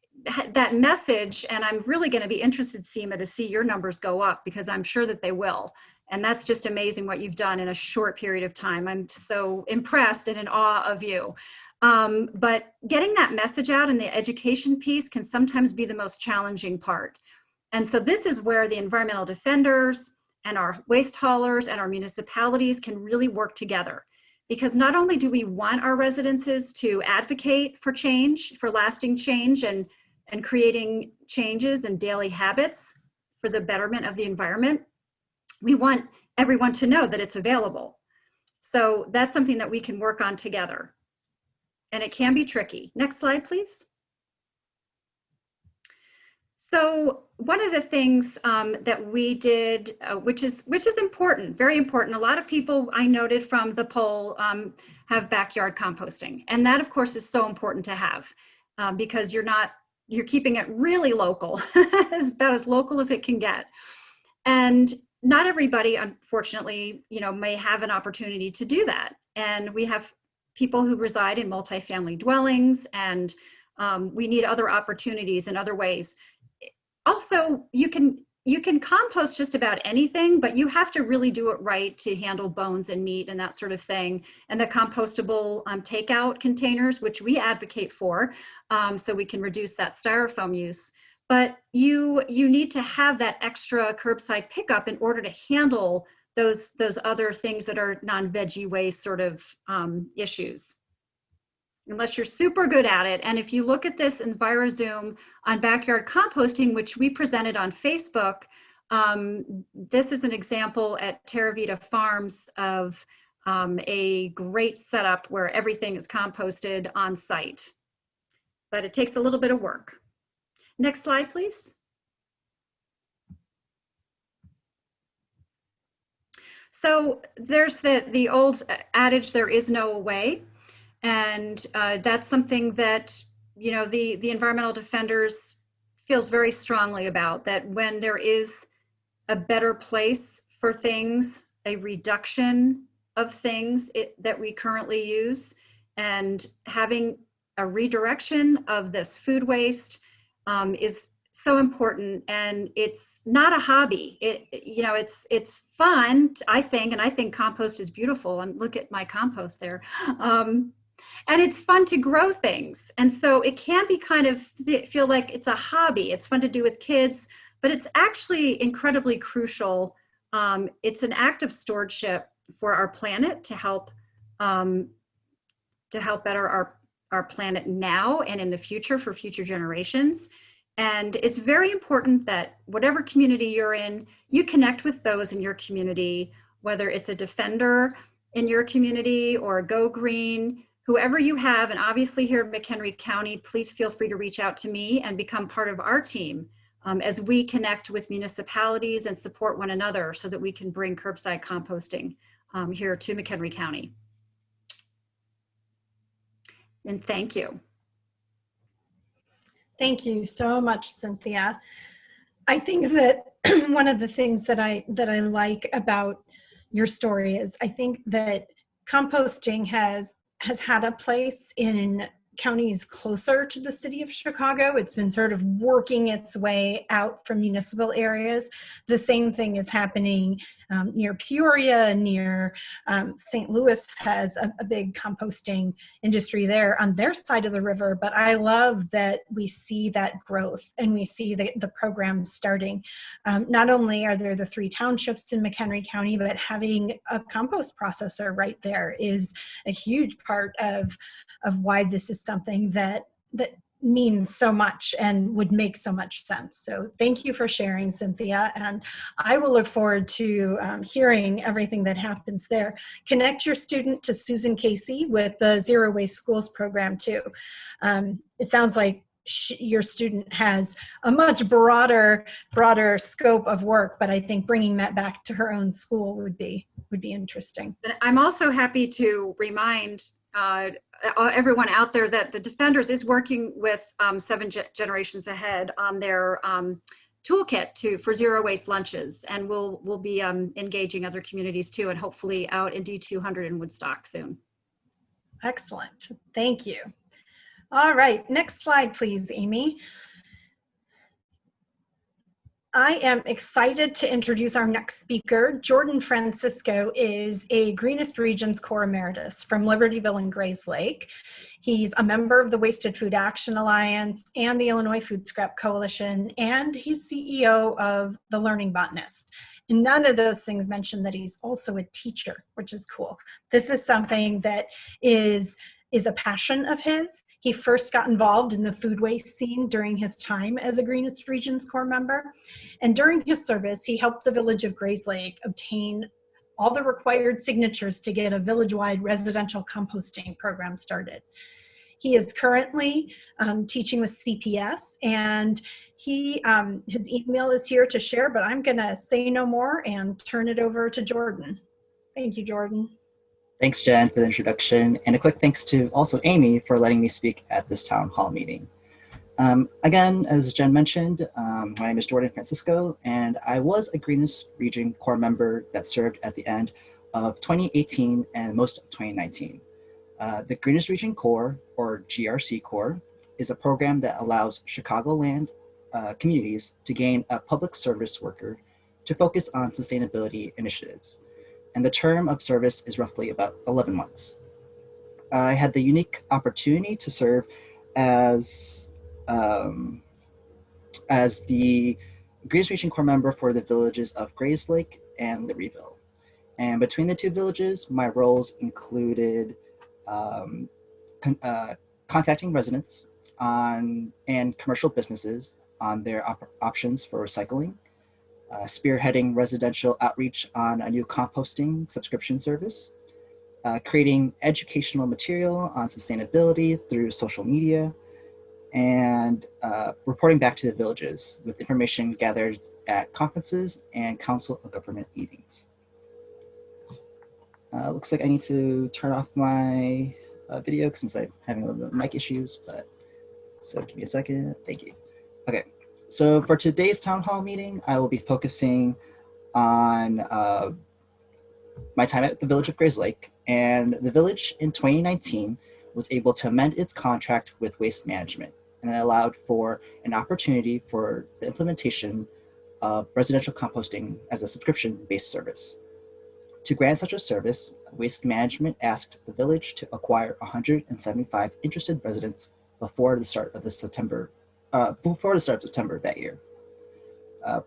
that message, and I'm really going to be interested, Seema, to see your numbers go up because I'm sure that they will. And that's just amazing what you've done in a short period of time. I'm so impressed and in awe of you. But getting that message out and the education piece can sometimes be the most challenging part. And so this is where the environmental defenders and our waste haulers and our municipalities can really work together. Because not only do we want our residences to advocate for change, for lasting change and creating changes and daily habits for the betterment of the environment, we want everyone to know that it's available. So that's something that we can work on together. And it can be tricky. Next slide, please. So one of the things that we did, which is important, very important. A lot of people I noted from the poll have backyard composting. And that of course is so important to have because you're keeping it really local, about as local as it can get. And not everybody, unfortunately, may have an opportunity to do that. And we have people who reside in multifamily dwellings, and we need other opportunities in other ways. also, you can compost just about anything, but you have to really do it right to handle bones and meat and that sort of thing. And the compostable takeout containers, which we advocate for, so we can reduce that styrofoam use. But you need to have that extra curbside pickup in order to handle those other things that are non-veggie waste sort of issues, unless you're super good at it. And if you look at this EnviroZoom on backyard composting, which we presented on Facebook, this is an example at Terra Vita Farms of a great setup where everything is composted on site. But it takes a little bit of work. Next slide, please. So there's the old adage, there is no way. And that's something that, you know, the environmental defenders feels very strongly about, that when there is a better place for things, a reduction of things that we currently use, and having a redirection of this food waste is so important. And it's not a hobby. You know, it's fun, I think, and I think compost is beautiful. And look at my compost there. And it's fun to grow things. And so it can be kind of feel like it's a hobby. It's fun to do with kids, but it's actually incredibly crucial. It's an act of stewardship for our planet to help better our planet now and in the future for future generations. And it's very important that whatever community you're in, you connect with those in your community, whether it's a defender in your community or a GoGreen, whoever you have. And obviously here in McHenry County, please feel free to reach out to me and become part of our team as we connect with municipalities and support one another so that we can bring curbside composting here to McHenry County. And thank you. Thank you so much, Cynthia. I think that one of the things that I like about your story is I think that composting has had a place in counties closer to the city of Chicago. It's been sort of working its way out from municipal areas. The same thing is happening near Peoria, near St. Louis has a big composting industry there on their side of the river. But I love that we see that growth and we see the program starting. Not only are there the 3 townships in McHenry County, but having a compost processor right there is a huge part of why this is something that means so much and would make so much sense. So thank you for sharing, Cynthia, and I will look forward to hearing everything that happens there. Connect your student to Susan Casey with the Zero Waste Schools program too. It sounds like your student has a much broader scope of work, but I think bringing that back to her own school would be interesting. I'm also happy to remind everyone out there that the Defenders is working with 7 Generations Ahead on their toolkit for zero waste lunches, and we'll be engaging other communities too, and hopefully out in D200 in Woodstock soon. Excellent, thank you. All right, next slide, please, Amy. I am excited to introduce our next speaker. Jordan Francisco is a Greenest Region's Corp Emeritus from Libertyville and Grayslake. He's a member of the Wasted Food Action Alliance and the Illinois Food Scrap Coalition, and he's CEO of the Learning Botanist. And none of those things mention that he's also a teacher, which is cool. This is something that is a passion of his. He first got involved in the food waste scene during his time as a Greenest Region's Corps member. And during his service, he helped the village of Grayslake obtain all the required signatures to get a village-wide residential composting program started. He is currently teaching with CPS, and his email is here to share, but I'm gonna say no more and turn it over to Jordan. Thank you, Jordan. Thanks, Jen, for the introduction, and a quick thanks to also Amy for letting me speak at this town hall meeting. Again, as Jen mentioned, my name is Jordan Francisco, and I was a Greenest Region Corps member that served at the end of 2018 and most of 2019. The Greenest Region Corps, or GRC Corps, is a program that allows Chicagoland communities to gain a public service worker to focus on sustainability initiatives. And the term of service is roughly about 11 months. I had the unique opportunity to serve as the Greenest Region Corps member for the villages of Grayslake and Libertyville. And between the two villages, my roles included contacting residents and commercial businesses on their options for recycling, spearheading residential outreach on a new composting subscription service, creating educational material on sustainability through social media, and reporting back to the villages with information gathered at conferences and council of government meetings. Looks like I need to turn off my video since I'm having a little bit of mic issues, but so give me a second. Thank you. Okay, so for today's town hall meeting, I will be focusing on my time at the village of Grayslake. And the village in 2019 was able to amend its contract with waste management, and it allowed for an opportunity for the implementation of residential composting as a subscription-based service. To grant such a service, waste management asked the village to acquire 175 interested residents before the start of September that year.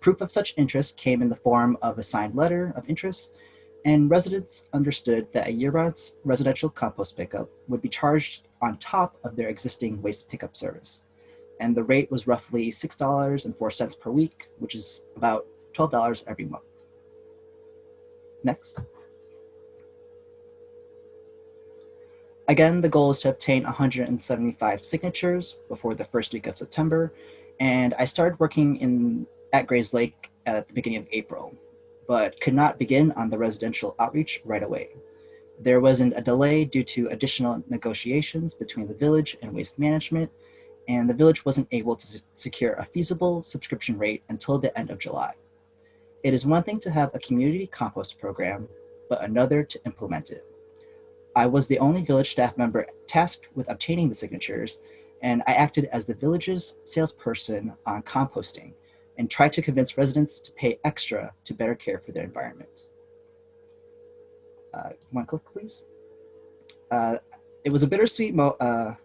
Proof of such interest came in the form of a signed letter of interest, and residents understood that a year-round residential compost pickup would be charged on top of their existing waste pickup service. And the rate was roughly $6.04 per week, which is about $12 every month. Next. Again, the goal is to obtain 175 signatures before the first week of September, and I started working at Grayslake at the beginning of April, but could not begin on the residential outreach right away. There wasn't a delay due to additional negotiations between the village and waste management, and the village wasn't able to secure a feasible subscription rate until the end of July. It is one thing to have a community compost program, but another to implement it. I was the only village staff member tasked with obtaining the signatures, and I acted as the village's salesperson on composting and tried to convince residents to pay extra to better care for their environment. One click, please. It was a bittersweet in a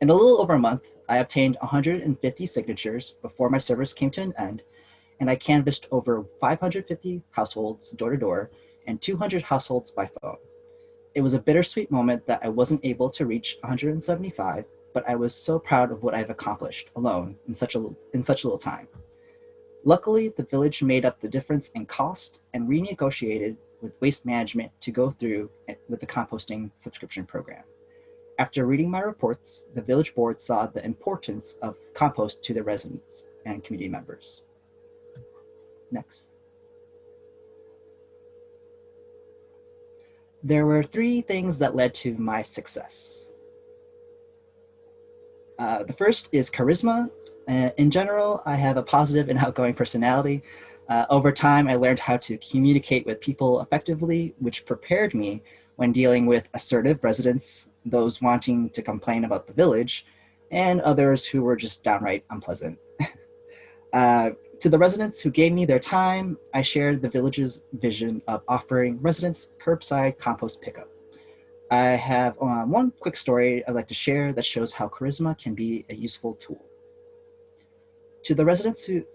little over a month, I obtained 150 signatures before my service came to an end, and I canvassed over 550 households door to door and 200 households by phone. It was a bittersweet moment that I wasn't able to reach 175, but I was so proud of what I've accomplished alone in such little time. Luckily, the village made up the difference in cost and renegotiated with waste management to go through with the composting subscription program. After reading my reports, the village board saw the importance of compost to the residents and community members. Next. There were three things that led to my success. The first is charisma. In general, I have a positive and outgoing personality. Over time, I learned how to communicate with people effectively, which prepared me when dealing with assertive residents, those wanting to complain about the village, and others who were just downright unpleasant. To the residents who gave me their time, I shared the village's vision of offering residents curbside compost pickup. I have one quick story I'd like to share that shows how charisma can be a useful tool. To the residents who,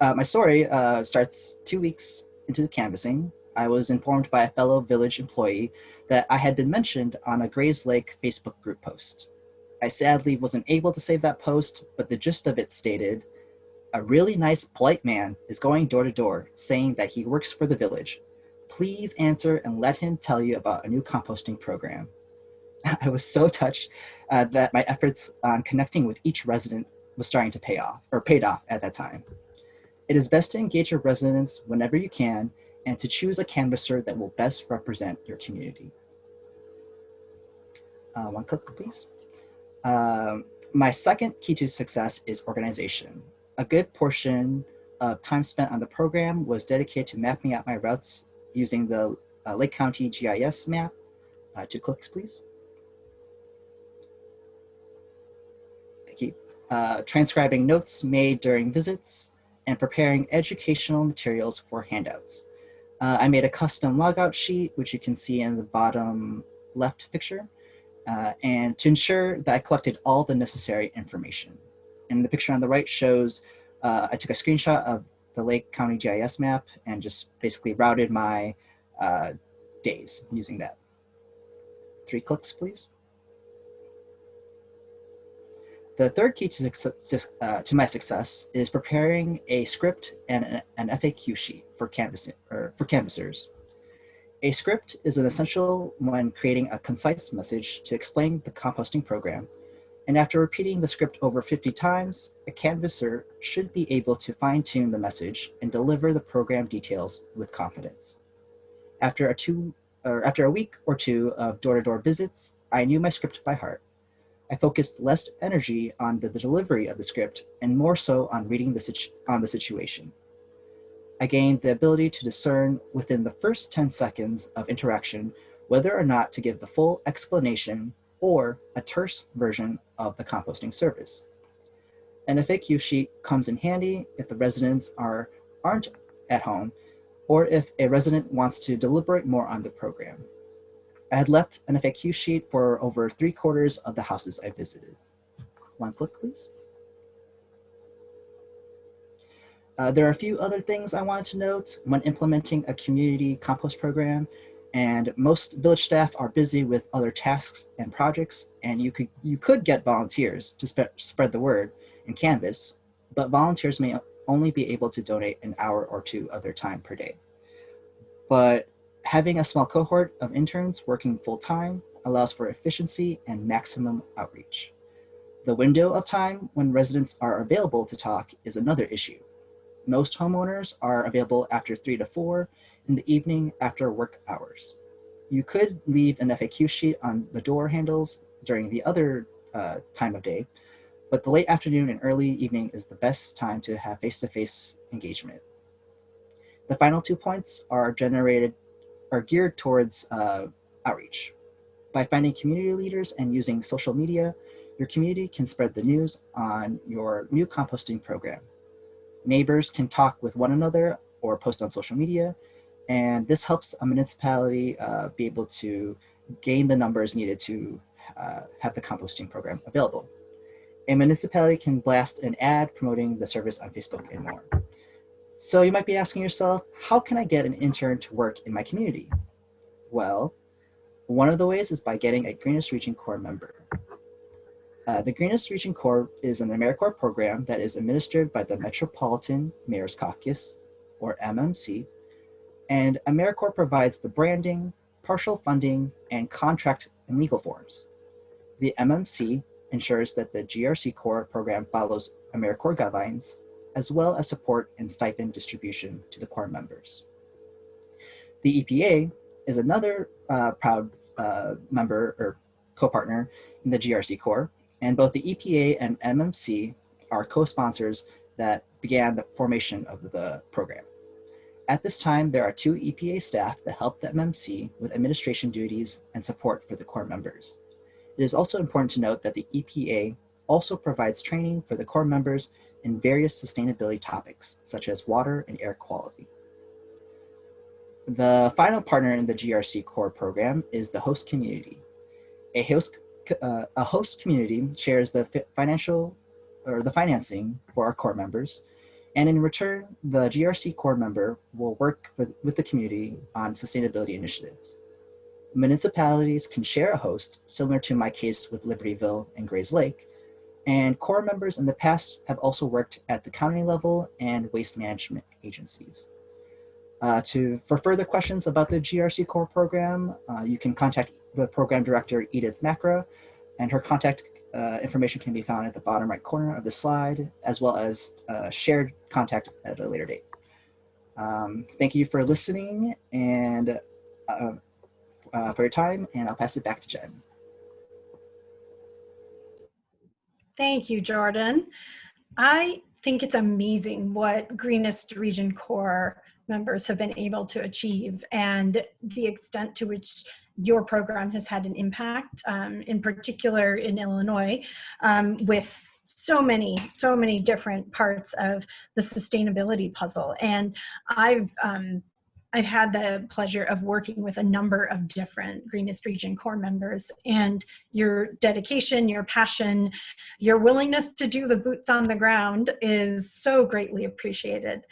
my story starts 2 weeks into the canvassing. I was informed by a fellow village employee that I had been mentioned on a Grayslake Facebook group post. I sadly wasn't able to save that post, but the gist of it stated, "A really nice, polite man is going door to door saying that he works for the village. Please answer and let him tell you about a new composting program." I was so touched that my efforts on connecting with each resident was starting to paid off at that time. It is best to engage your residents whenever you can and to choose a canvasser that will best represent your community. One click, please. My second key to success is organization. A good portion of time spent on the program was dedicated to mapping out my routes using the Lake County GIS map. 2 clicks, please. Thank you. transcribing notes made during visits, and preparing educational materials for handouts. I made a custom logout sheet, which you can see in the bottom left picture, and to ensure that I collected all the necessary information. And the picture on the right shows I took a screenshot of the Lake County GIS map and just basically routed my days using that. 3 clicks, please. The third key to my success is preparing a script and an FAQ sheet for canvassers. A script is an essential when creating a concise message to explain the composting program, and after repeating the script over 50 times, a canvasser should be able to fine-tune the message and deliver the program details with confidence. After a week or two of door-to-door visits, I knew my script by heart. I focused less energy on the delivery of the script and more so on reading the situation. I gained the ability to discern within the first 10 seconds of interaction whether or not to give the full explanation or a terse version of the composting service. An FAQ sheet comes in handy if the residents aren't at home or if a resident wants to deliberate more on the program. I had left an FAQ sheet for over 3/4 of the houses I visited. 1 click, please. There are a few other things I wanted to note when implementing a community compost program, and most village staff are busy with other tasks and projects, and you could get volunteers to spread the word and canvas, but volunteers may only be able to donate an hour or 2 of their time per day. But having a small cohort of interns working full-time allows for efficiency and maximum outreach. The window of time when residents are available to talk is another issue. Most homeowners are available after 3 to 4 in the evening after work hours. You could leave an FAQ sheet on the door handles during the other time of day, but the late afternoon and early evening is the best time to have face-to-face engagement. The final 2 points are geared towards outreach. By finding community leaders and using social media, your community can spread the news on your new composting program. Neighbors can talk with one another or post on social media, and this helps a municipality be able to gain the numbers needed to have the composting program available. A municipality can blast an ad promoting the service on Facebook and more. So you might be asking yourself, how can I get an intern to work in my community? Well, one of the ways is by getting a Greenest Region Corps member. The Greenest Region Corps is an AmeriCorps program that is administered by the Metropolitan Mayor's Caucus, or MMC, and AmeriCorps provides the branding, partial funding, and contract and legal forms. The MMC ensures that the GRC Corps program follows AmeriCorps guidelines, as well as support and stipend distribution to the Corps members. The EPA is another proud member or co-partner in the GRC Corps, and both the EPA and MMC are co-sponsors that began the formation of the program. At this time, there are 2 EPA staff that help the MMC with administration duties and support for the Corps members. It is also important to note that the EPA also provides training for the Corps members in various sustainability topics, such as water and air quality. The final partner in the GRC Corps program is the host community. A host community shares the financing for our Corps members, and in return, the GRC Corps member will work with the community on sustainability initiatives. Municipalities can share a host, similar to my case with Libertyville and Grays Lake, and Corps members in the past have also worked at the county level and waste management agencies. For further questions about the GRC Corps program, you can contact the program director, Edith Macra, and her contact information can be found at the bottom right corner of the slide, as well as shared contact at a later date. Thank you for listening and for your time, and I'll pass it back to Jen. Thank you, Jordan. I think it's amazing what Greenest Region Corps members have been able to achieve and the extent to which your program has had an impact, in particular in Illinois, with so many different parts of the sustainability puzzle. And I've had the pleasure of working with a number of different Greenest Region Corps members, and your dedication, your passion, your willingness to do the boots on the ground is so greatly appreciated.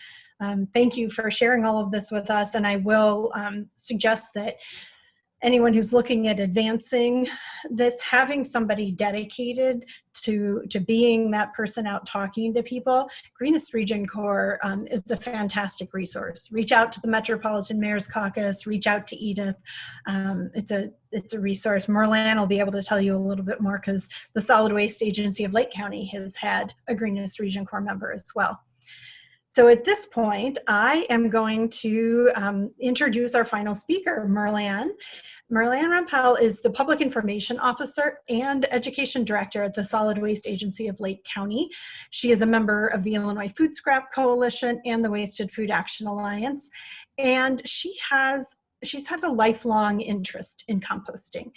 Thank you for sharing all of this with us, and I will suggest that anyone who's looking at advancing this, having somebody dedicated to being that person out talking to people, Greenest Region Corps is a fantastic resource. Reach out to the Metropolitan Mayor's Caucus, reach out to Edith. It's a resource. Merleanne will be able to tell you a little bit more, because the Solid Waste Agency of Lake County has had a Greenest Region Corps member as well. So at this point, I am going to introduce our final speaker, Merleanne. Merleanne Rampale is the Public Information Officer and Education Director at the Solid Waste Agency of Lake County. She is a member of the Illinois Food Scrap Coalition and the Wasted Food Action Alliance, and she's had a lifelong interest in composting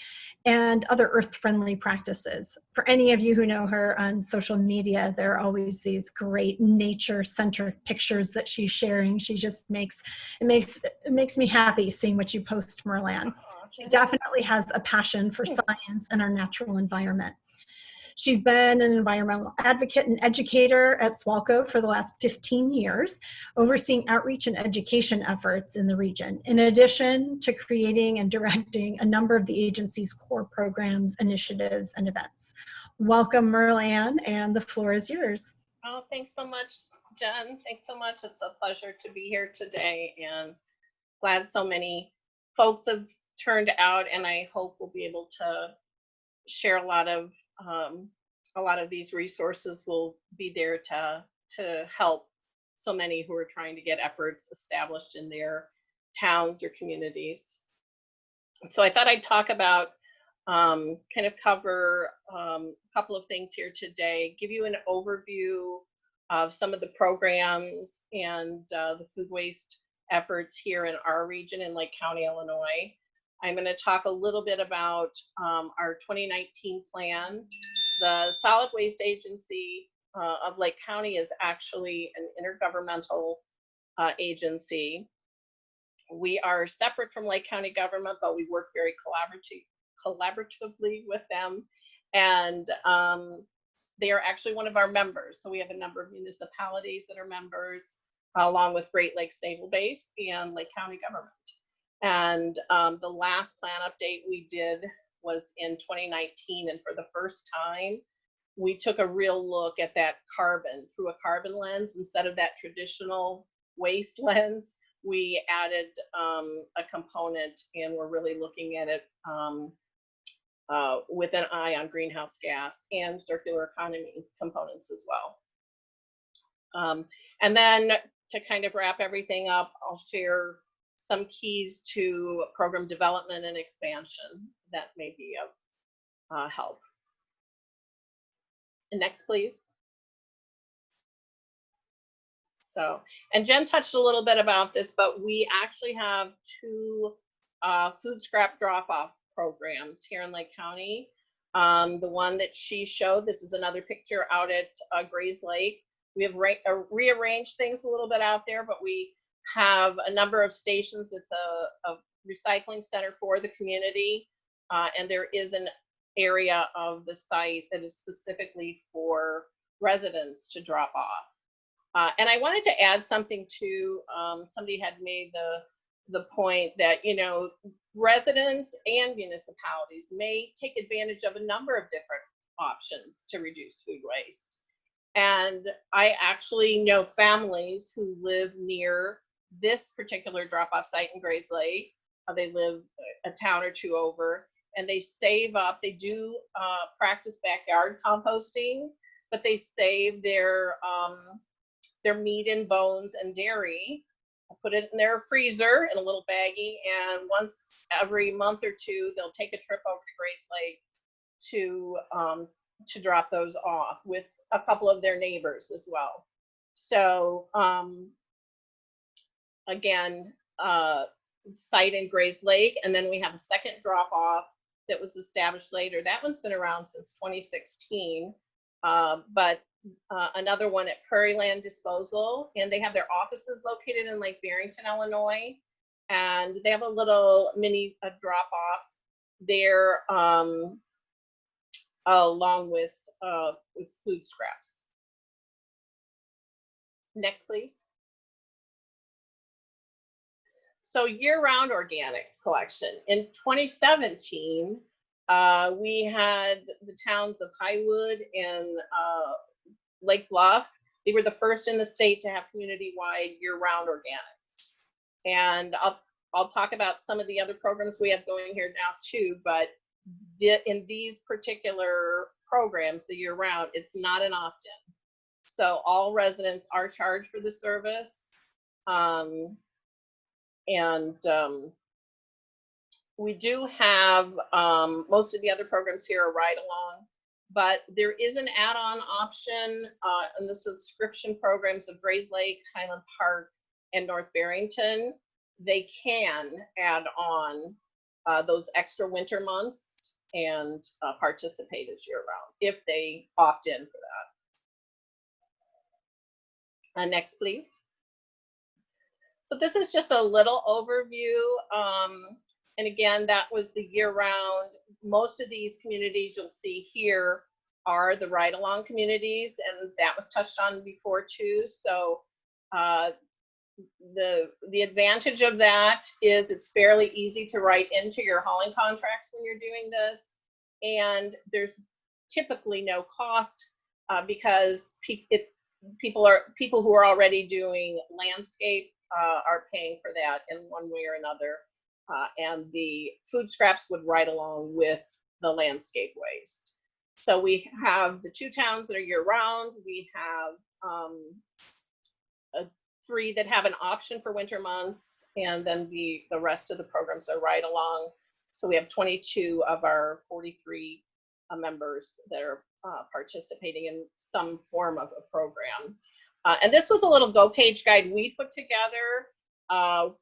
and other earth-friendly practices. For any of you who know her on social media, there are always these great nature-centered pictures that she's sharing. She just makes me happy seeing what you post, Merleanne. She definitely has a passion for science and our natural environment. She's been an environmental advocate and educator at SWALCO for the last 15 years, overseeing outreach and education efforts in the region, in addition to creating and directing a number of the agency's core programs, initiatives, and events. Welcome, Merleanne, and the floor is yours. Oh, thanks so much, Jen. Thanks so much. It's a pleasure to be here today, and glad so many folks have turned out, and I hope we'll be able to share a lot of these resources will be there to help so many who are trying to get efforts established in their towns or communities. So I thought I'd talk about, kind of cover a couple of things here today, give you an overview of some of the programs and the food waste efforts here in our region in Lake County, Illinois. I'm going to talk a little bit about our 2019 plan. The Solid Waste Agency of Lake County is actually an intergovernmental agency. We are separate from Lake County government, but we work very collaboratively with them. And they are actually one of our members. So we have a number of municipalities that are members, along with Great Lakes Naval Base and Lake County government. And the last plan update we did was in 2019, and for the first time, we took a real look at that carbon through a carbon lens instead of that traditional waste lens. We added a component, and we're really looking at it with an eye on greenhouse gas and circular economy components as well. And then to kind of wrap everything up, I'll share some keys to program development and expansion that may be of help. And next, please. So, and Jen touched a little bit about this, but we actually have two food scrap drop-off programs here in Lake County. The one that she showed, this is another picture out at Grays Lake. We have rearranged things a little bit out there, but we have a number of stations. It's a recycling center for the community, and there is an area of the site that is specifically for residents to drop off. And I wanted to add something to, somebody had made the point that, you know, residents and municipalities may take advantage of a number of different options to reduce food waste. And I actually know families who live near this particular drop-off site in Grays Lake. They live a town or two over, and they save up. They do practice backyard composting, but they save their meat and bones and dairy, put it in their freezer in a little baggie, and once every month or two, they'll take a trip over to Grays Lake to drop those off with a couple of their neighbors as well. So again, site in Grays Lake, and then we have a second drop off that was established later. That one's been around since 2016. but another one at Prairie Land Disposal, and they have their offices located in Lake Barrington, Illinois, and they have a little mini drop off there, along with food scraps. Next, please. So year-round organics collection. In 2017, we had the towns of Highwood and Lake Bluff. They were the first in the state to have community-wide year-round organics. And I'll talk about some of the other programs we have going here now too, but in these particular programs, the year-round, it's not an opt-in. So all residents are charged for the service. We do have, most of the other programs here are ride-along, but there is an add-on option in the subscription programs of Grays Lake, Highland Park, and North Barrington. They can add on those extra winter months and participate as year-round if they opt in for that. Next, please. So this is just a little overview. And again, that was the year-round. Most of these communities you'll see here are the ride-along communities, and that was touched on before too. So the advantage of that is it's fairly easy to write into your hauling contracts when you're doing this, and there's typically no cost because people who are already doing landscape are paying for that in one way or another, and the food scraps would ride along with the landscape waste. So we have the 2 towns that are year-round. We have 3 that have an option for winter months, and then the rest of the programs are ride along. So we have 22 of our 43 members that are participating in some form of a program. And this was a little Go Page guide we put together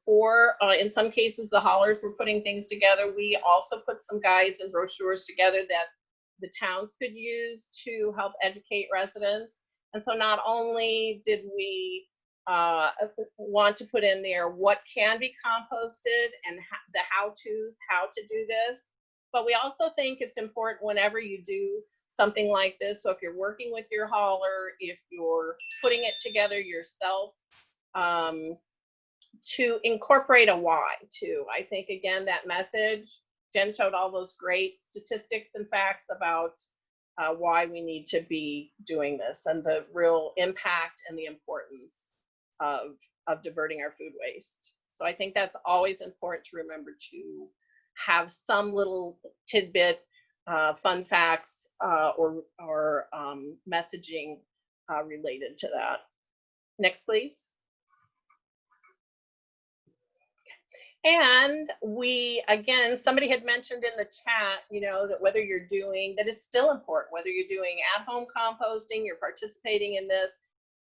for, in some cases, the haulers were putting things together. We also put some guides and brochures together that the towns could use to help educate residents. And so not only did we want to put in there what can be composted and the how to do this, but we also think it's important whenever you do something like this. So if you're working with your hauler, if you're putting it together yourself, to incorporate a why too. I think again, that message, Jen showed all those great statistics and facts about why we need to be doing this and the real impact and the importance of diverting our food waste. So I think that's always important to remember, to have some little tidbit, fun facts or messaging related to that. Next, please. And we, again, somebody had mentioned in the chat, you know, that whether you're doing, that it's still important, whether you're doing at-home composting, you're participating in this,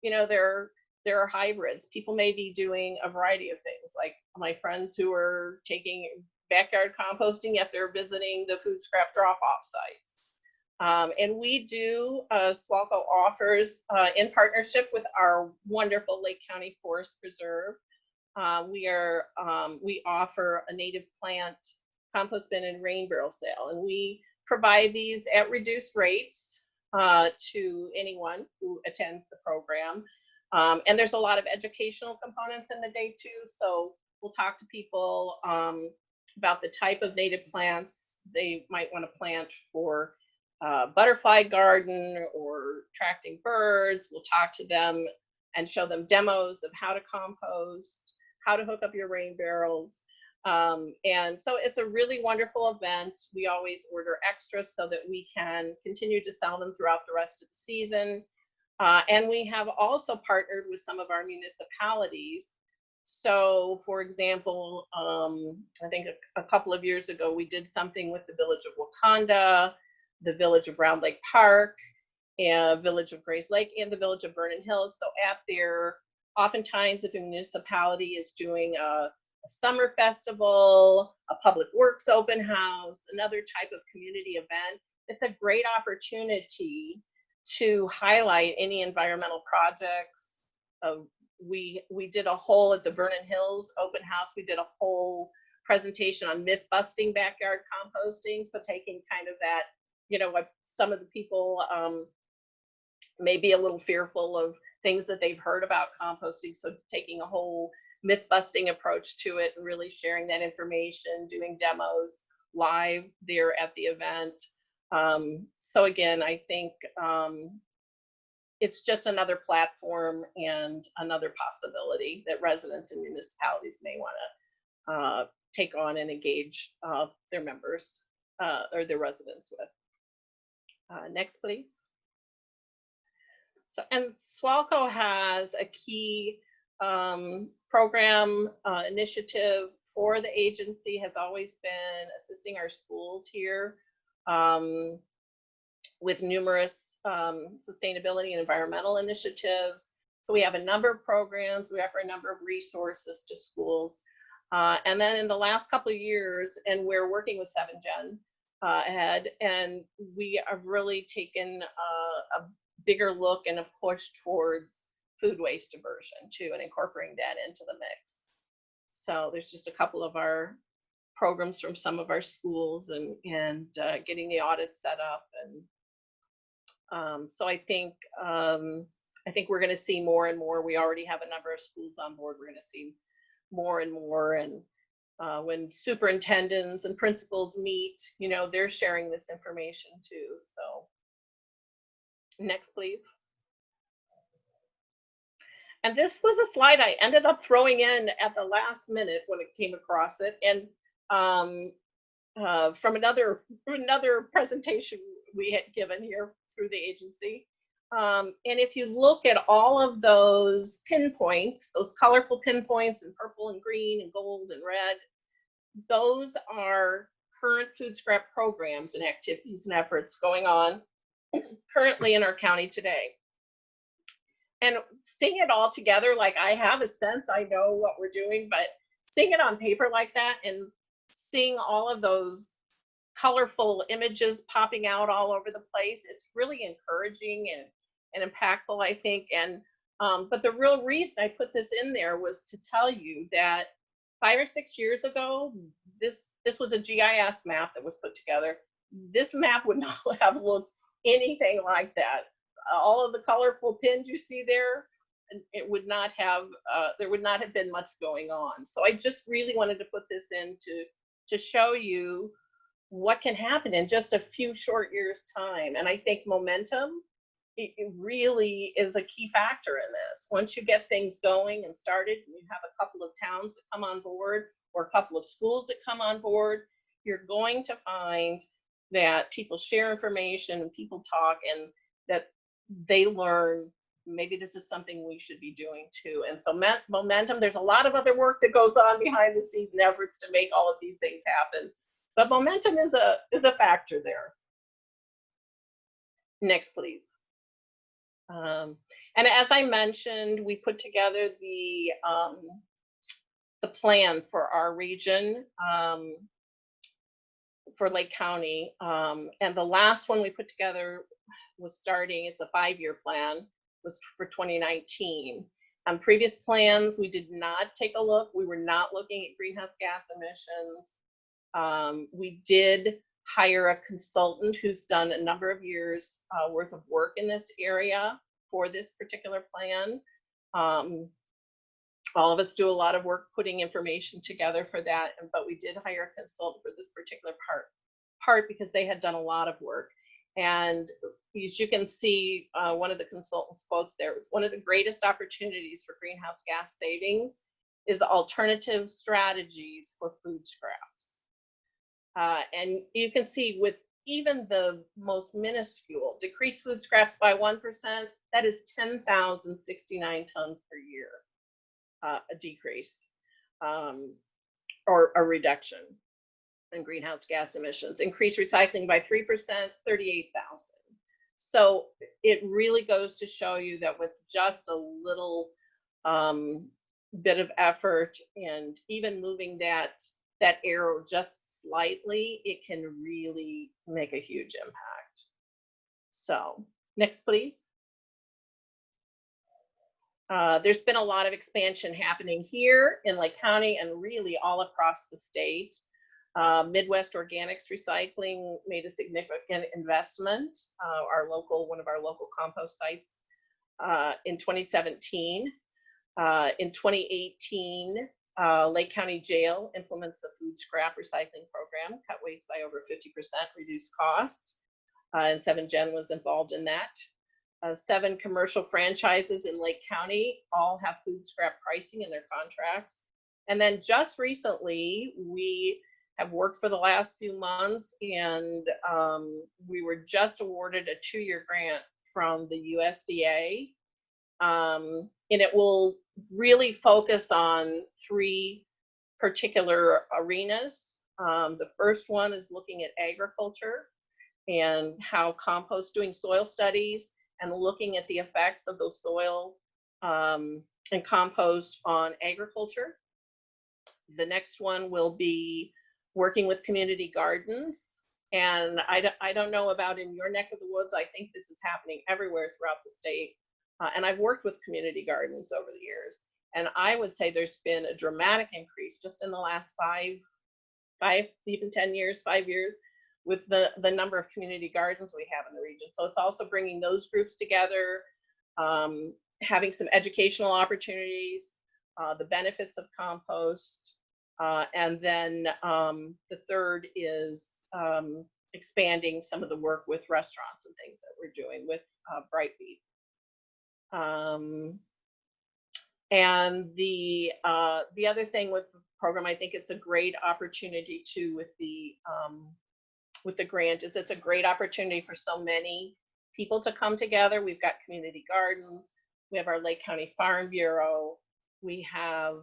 you know, there are hybrids. People may be doing a variety of things, like my friends who are taking backyard composting, yet they're visiting the food scrap drop-off sites. And we do, SWALCO offers, in partnership with our wonderful Lake County Forest Preserve, we offer a native plant compost bin and rain barrel sale, and we provide these at reduced rates to anyone who attends the program. And there's a lot of educational components in the day too. So we'll talk to people about the type of native plants they might want to plant for butterfly garden or attracting birds. We'll talk to them and show them demos of how to compost, how to hook up your rain barrels. And so it's a really wonderful event. We always order extras so that we can continue to sell them throughout the rest of the season. And we have also partnered with some of our municipalities. So for example, I think a couple of years ago, we did something with the Village of Wakanda, the Village of Round Lake Park, and Village of Grays Lake, and the Village of Vernon Hills. So at their, oftentimes if a municipality is doing a summer festival, a public works open house, another type of community event, it's a great opportunity to highlight any environmental projects. We did a whole, at the Vernon Hills open house, we did a whole presentation on myth busting backyard composting. So taking kind of that, you know, what some of the people may be a little fearful of things that they've heard about composting. So taking a whole myth busting approach to it and really sharing that information, doing demos live there at the event. So again, I think it's just another platform and another possibility that residents and municipalities may want to take on and engage their members or their residents with. Next, please. So, and SWALCO has a key program initiative for the agency, has always been assisting our schools here with numerous sustainability and environmental initiatives. So we have a number of programs, we offer a number of resources to schools. And then in the last couple of years, and we're working with 7gen ahead, and we have really taken a bigger look and a push towards food waste diversion too, and incorporating that into the mix. So there's just a couple of our programs from some of our schools and getting the audit set up. And so I think we're going to see more and more. We already have a number of schools on board. We're going to see more and more. And when superintendents and principals meet, you know, they're sharing this information too. So next, please. And this was a slide I ended up throwing in at the last minute when it came across it, and from another presentation we had given here through the agency. And if you look at all of those pinpoints, those colorful pinpoints in purple and green and gold and red, those are current food scrap programs and activities and efforts going on currently in our county today. And seeing it all together, like I have a sense, I know what we're doing, but seeing it on paper like that and seeing all of those colorful images popping out all over the place, it's really encouraging and impactful, I think. And but the real reason I put this in there was to tell you that 5 or 6 years ago, this was a GIS map that was put together. This map would not have looked anything like that. All of the colorful pins you see there, it would not have, there would not have been much going on. So I just really wanted to put this in to show you what can happen in just a few short years' time. And I think momentum, it really is a key factor in this. Once you get things going and started, and you have a couple of towns that come on board or a couple of schools that come on board, you're going to find that people share information and people talk, and that they learn, maybe this is something we should be doing too. And so momentum, there's a lot of other work that goes on behind the scenes and efforts to make all of these things happen. But momentum is a factor there. Next, please. And as I mentioned, we put together the plan for our region for Lake County. And the last one we put together was starting, it's a 5-year plan, was for 2019. On previous plans, we did not take a look. We were not looking at greenhouse gas emissions. We did hire a consultant who's done a number of years worth of work in this area for this particular plan. All of us do a lot of work putting information together for that, but we did hire a consultant for this particular part because they had done a lot of work. And as you can see, one of the consultant's quotes there was, one of the greatest opportunities for greenhouse gas savings is alternative strategies for food scraps. And you can see with even the most minuscule, decrease food scraps by 1%, that is 10,069 tons per year, a decrease or a reduction in greenhouse gas emissions. Increase recycling by 3%, 38,000. So it really goes to show you that with just a little bit of effort and even moving that arrow just slightly, it can really make a huge impact. So Next, please. There's been a lot of expansion happening here in Lake County and really all across the state. Midwest Organics Recycling made a significant investment, one of our local compost sites, in 2017. In 2018, Lake County Jail implements a food scrap recycling program, cut waste by over 50%, reduce costs, and 7Gen was involved in that. 7 commercial franchises in Lake County all have food scrap pricing in their contracts. And then just recently, we have worked for the last few months, and we were just awarded a 2-year grant from the USDA. And it will really focus on 3 particular arenas. The first one is looking at agriculture and how compost, doing soil studies and looking at the effects of those soil and compost on agriculture. The next one will be working with community gardens. And I don't know about in your neck of the woods. I think this is happening everywhere throughout the state. And I've worked with community gardens over the years. And I would say there's been a dramatic increase just in the last 5, even 10 years, 5 years, with the number of community gardens we have in the region. So it's also bringing those groups together, having some educational opportunities, the benefits of compost. And then the third is expanding some of the work with restaurants and things that we're doing with Brightbeat. And the other thing with the program, I think it's a great opportunity too with the grant, is it's a great opportunity for so many people to come together. We've got community gardens, we have our Lake County Farm Bureau, we have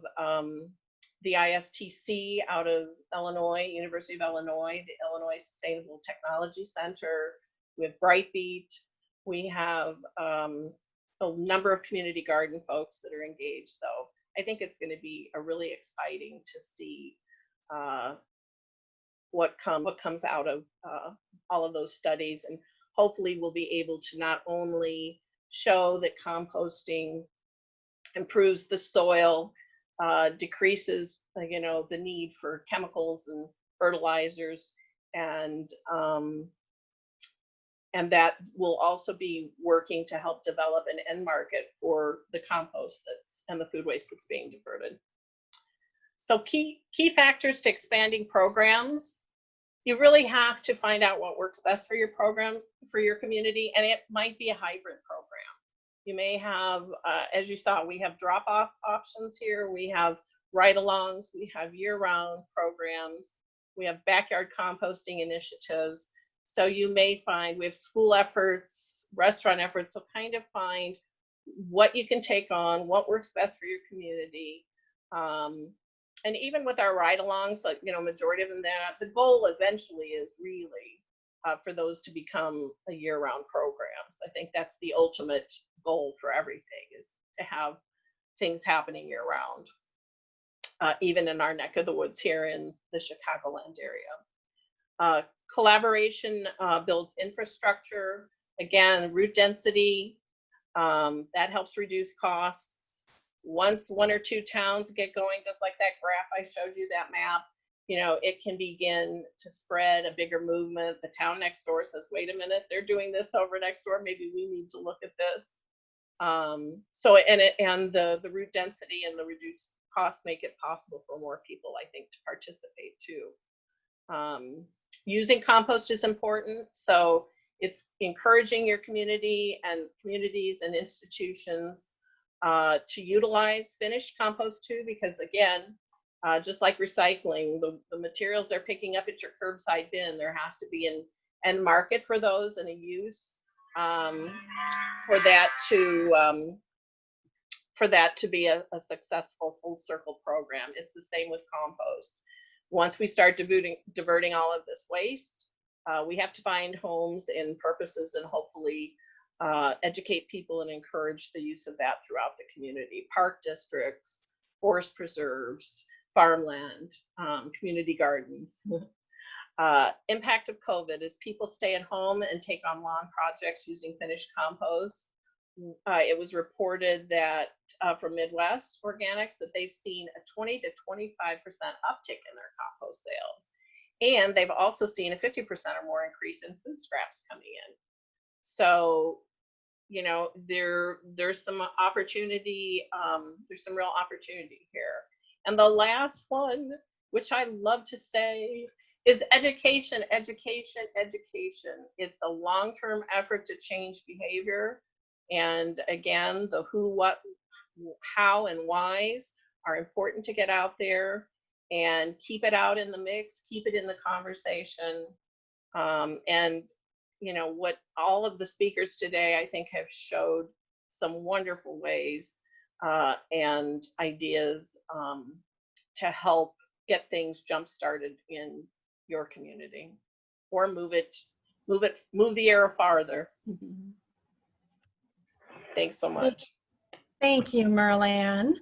the IFSC out of Illinois, University of Illinois, the Illinois Sustainable Technology Center, we have Brightbeat, we have a number of community garden folks that are engaged. So I think it's going to be a really exciting to see what comes out of all of those studies, and hopefully we'll be able to not only show that composting improves the soil, decreases the need for chemicals and fertilizers, and that will also be working to help develop an end market for the compost and the food waste that's being diverted. So key factors to expanding programs. You really have to find out what works best for your program, for your community, and it might be a hybrid program. You may have, as you saw, we have drop-off options here, we have ride-alongs, we have year-round programs, we have backyard composting initiatives. So you may find we have school efforts, restaurant efforts, so kind of find what you can take on, what works best for your community. And even with our ride-alongs, like, majority of them, the goal eventually is really for those to become a year-round programs. I think that's the ultimate goal for everything, is to have things happening year-round, even in our neck of the woods here in the Chicagoland area. Collaboration builds infrastructure. Again, route density, that helps reduce costs. Once 1 or 2 towns get going, just like that graph I showed you, that map, it can begin to spread a bigger movement. The town next door says, wait a minute, they're doing this over next door, maybe we need to look at this. So the route density and the reduced costs make it possible for more people, I think, to participate too. Using compost is important, so it's encouraging your communities and institutions to utilize finished compost too, because again, just like recycling, the materials they're picking up at your curbside bin, there has to be an end market for those and a use for that to be a successful full circle program. It's the same with compost. Once we start diverting all of this waste, we have to find homes and purposes and hopefully educate people and encourage the use of that throughout the community. Park districts, forest preserves, farmland, community gardens. Impact of COVID is people stay at home and take on lawn projects using finished compost. It was reported that from Midwest Organics that they've seen a 20 to 25% uptick in their compost sales. And they've also seen a 50% or more increase in food scraps coming in. So, you know, there's some opportunity, there's some real opportunity here. And the last one, which I love to say, is education, education, education. It's a long-term effort to change behavior. And again, the who, what, how, and whys are important to get out there and keep it out in the mix, keep it in the conversation. And you know, what all of the speakers today, I think, have showed some wonderful ways and ideas to help get things jump started in your community, or move the arrow farther. Thanks so much. Thank you, Merleanne.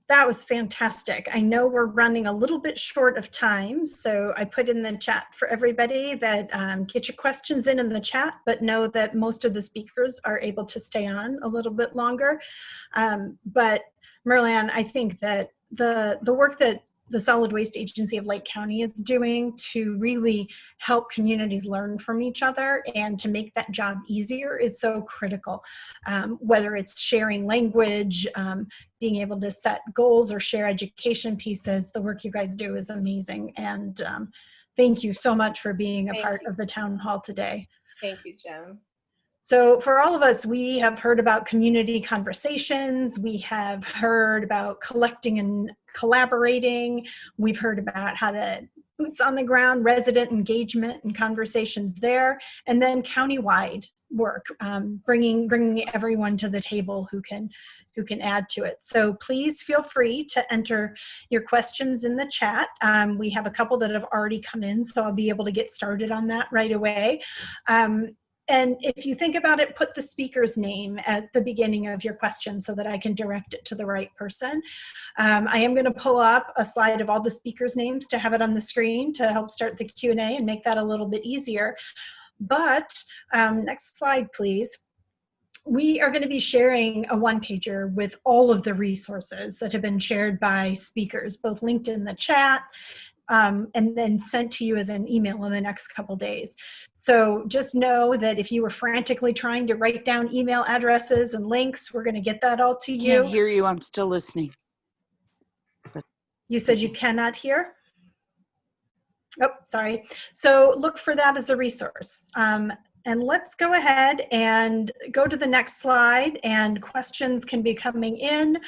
That was fantastic. I know we're running a little bit short of time, so I put in the chat for everybody that get your questions in the chat, but know that most of the speakers are able to stay on a little bit longer. But Merleanne, I think that the work that the Solid Waste Agency of Lake County is doing to really help communities learn from each other and to make that job easier is so critical. Whether it's sharing language, being able to set goals or share education pieces, the work you guys do is amazing. And thank you so much for being a part of the town hall today. Thank you, Jen. So for all of us, we have heard about community conversations. We have heard about collecting and collaborating. We've heard about how to boots on the ground, resident engagement and conversations there, and then countywide work, bringing everyone to the table who can add to it. So please feel free to enter your questions in the chat. We have a couple that have already come in, so I'll be able to get started on that right away. And if you think about it, put the speaker's name at the beginning of your question so that I can direct it to the right person. I am going to pull up a slide of all the speakers' names to have it on the screen to help start the Q&A and make that a little bit easier. But next slide, please. We are going to be sharing a one-pager with all of the resources that have been shared by speakers, both linked in the chat, and then sent to you as an email in the next couple days. So just know that if you were frantically trying to write down email addresses and links, we're going to get that all to you. Can't hear you. I'm still listening. You said you cannot hear? Oh, sorry. So look for that as a resource. And let's go ahead and go to the next slide, and questions can be coming in.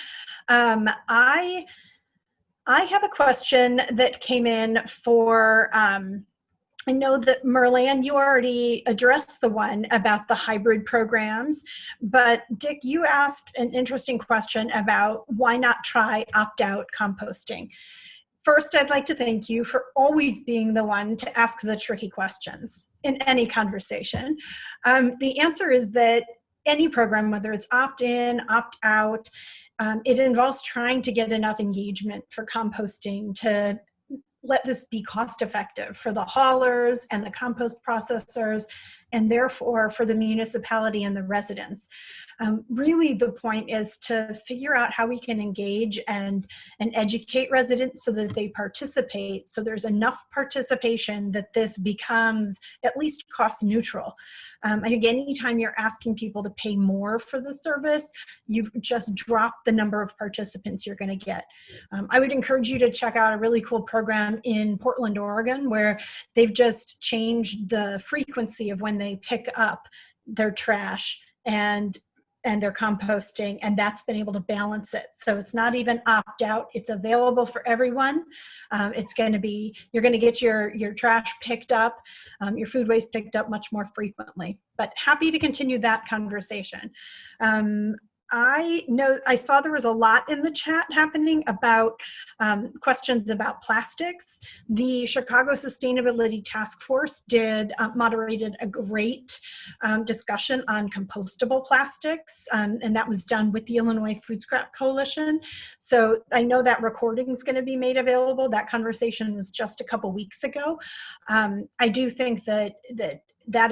I have a question that came in for, I know that Merleanne, you already addressed the one about the hybrid programs, but Dick, you asked an interesting question about why not try opt-out composting. First, I'd like to thank you for always being the one to ask the tricky questions in any conversation. The answer is that any program, whether it's opt-in, opt-out, it involves trying to get enough engagement for composting to let this be cost effective for the haulers and the compost processors, and therefore for the municipality and the residents. Really the point is to figure out how we can engage and educate residents so that they participate, so there's enough participation that this becomes at least cost neutral. I think anytime you're asking people to pay more for the service, you've just dropped the number of participants you're going to get. I would encourage you to check out a really cool program in Portland, Oregon, where they've just changed the frequency of when they pick up their trash and their composting, and that's been able to balance it. So it's not even opt-out, it's available for everyone. It's going to be, you're going to get your trash picked up, your food waste picked up much more frequently, but happy to continue that conversation. I know I saw there was a lot in the chat happening about questions about plastics. The Chicago Sustainability Task Force moderated a great discussion on compostable plastics, and that was done with the Illinois Food Scrap Coalition. So I know that recording is going to be made available. That conversation was just a couple weeks ago. I do think that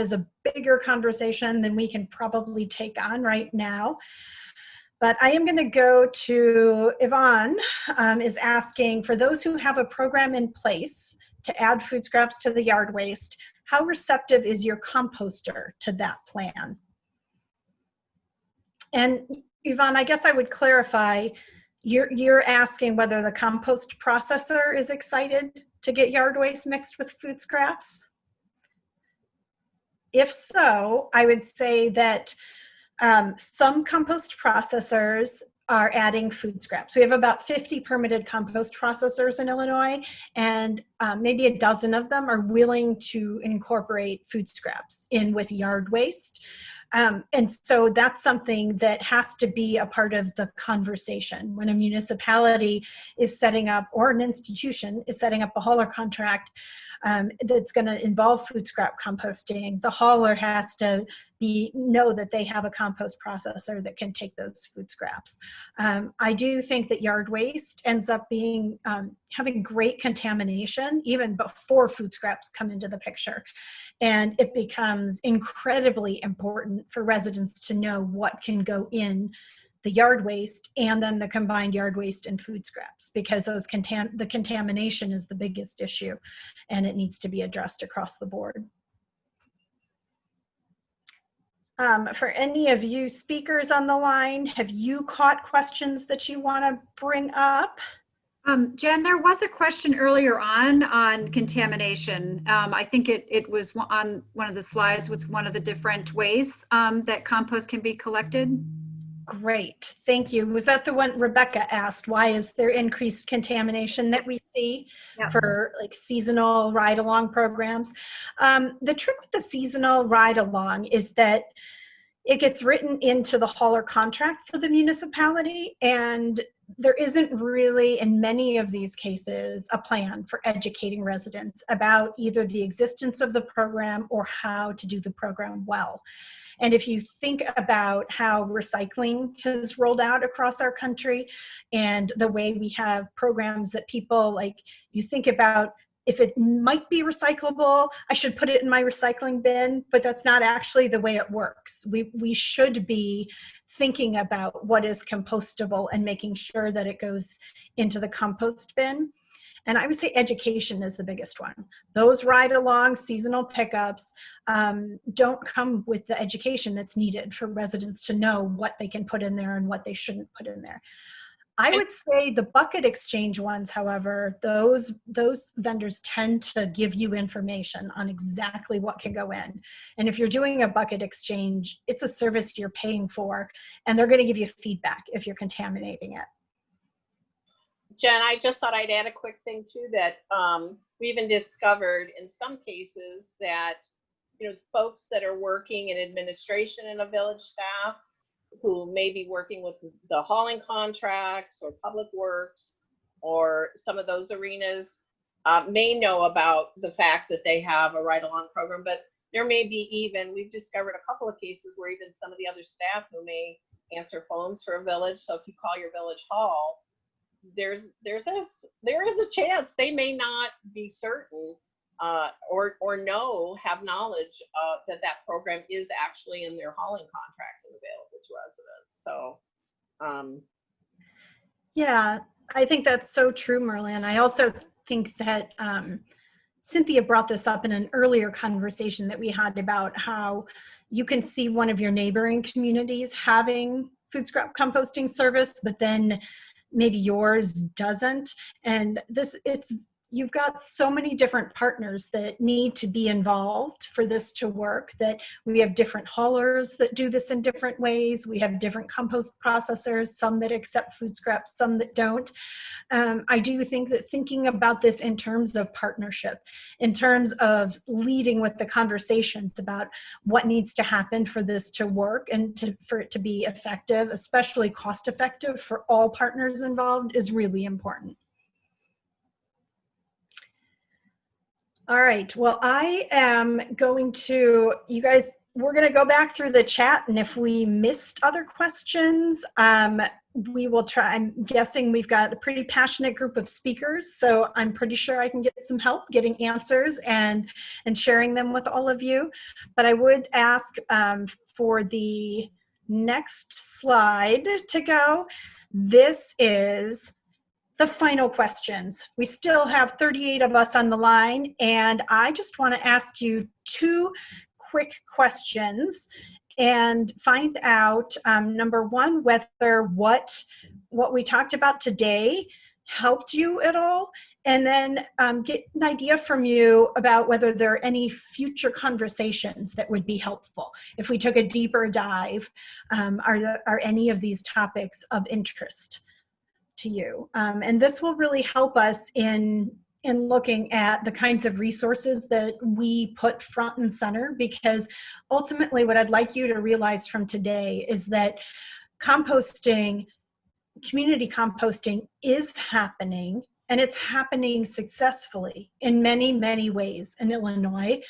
is a bigger conversation than we can probably take on right now. But I am going to go to Yvonne, is asking, for those who have a program in place to add food scraps to the yard waste, how receptive is your composter to that plan? And Yvonne, I guess I would clarify, you're asking whether the compost processor is excited to get yard waste mixed with food scraps? If so, I would say that some compost processors are adding food scraps. We have about 50 permitted compost processors in Illinois, and maybe a dozen of them are willing to incorporate food scraps in with yard waste. And so that's something that has to be a part of the conversation. When a municipality is setting up, or an institution is setting up a hauler contract that's going to involve food scrap composting, the hauler has to know that they have a compost processor that can take those food scraps. I do think that yard waste ends up being having great contamination even before food scraps come into the picture. And it becomes incredibly important for residents to know what can go in the yard waste and then the combined yard waste and food scraps, because the contamination is the biggest issue and it needs to be addressed across the board. For any of you speakers on the line, have you caught questions that you want to bring up? Jen, there was a question earlier on contamination. I think it was on one of the slides with one of the different ways that compost can be collected. Great, thank you. Was that the one Rebecca asked? Why is there increased contamination that we see for like seasonal ride-along programs? The trick with the seasonal ride-along is that it gets written into the hauler contract for the municipality, and there isn't really, in many of these cases, a plan for educating residents about either the existence of the program or how to do the program well. And if you think about how recycling has rolled out across our country and the way we have programs that people, like, you think about, if it might be recyclable, I should put it in my recycling bin, but that's not actually the way it works. We should be thinking about what is compostable and making sure that it goes into the compost bin. And I would say education is the biggest one. Those ride-along seasonal pickups don't come with the education that's needed for residents to know what they can put in there and what they shouldn't put in there. I would say the bucket exchange ones, however, those vendors tend to give you information on exactly what can go in. And if you're doing a bucket exchange, it's a service you're paying for, and they're going to give you feedback if you're contaminating it. Jen, I just thought I'd add a quick thing too, that we even discovered in some cases that, you know, folks that are working in administration in a village staff who may be working with the hauling contracts or public works or some of those arenas may know about the fact that they have a ride-along program, but there may be even, we've discovered a couple of cases where even some of the other staff who may answer phones for a village. So if you call your village hall, there is a chance they may not be certain or have knowledge that program is actually in their hauling contract and available to residents. So yeah, I think that's so true, Merleanne. I also think that Cynthia brought this up in an earlier conversation that we had about how you can see one of your neighboring communities having food scrap composting service, but then maybe yours doesn't. And it's you've got so many different partners that need to be involved for this to work, that we have different haulers that do this in different ways. We have different compost processors, some that accept food scraps, some that don't. I do think that thinking about this in terms of partnership, in terms of leading with the conversations about what needs to happen for this to work and for it to be effective, especially cost effective for all partners involved, is really important. All right, well, I am going to, you guys, we're going to go back through the chat, and if we missed other questions, we will try. I'm guessing we've got a pretty passionate group of speakers, so I'm pretty sure I can get some help getting answers and sharing them with all of you. But I would ask for the next slide to go. This is the final questions. We still have 38 of us on the line, and I just want to ask you 2 quick questions and find out, number one, whether what we talked about today helped you at all, and then get an idea from you about whether there are any future conversations that would be helpful. If we took a deeper dive, are any of these topics of interest to you? And this will really help us in looking at the kinds of resources that we put front and center, because ultimately what I'd like you to realize from today is that composting, community composting, is happening, and it's happening successfully in many, many ways in Illinois.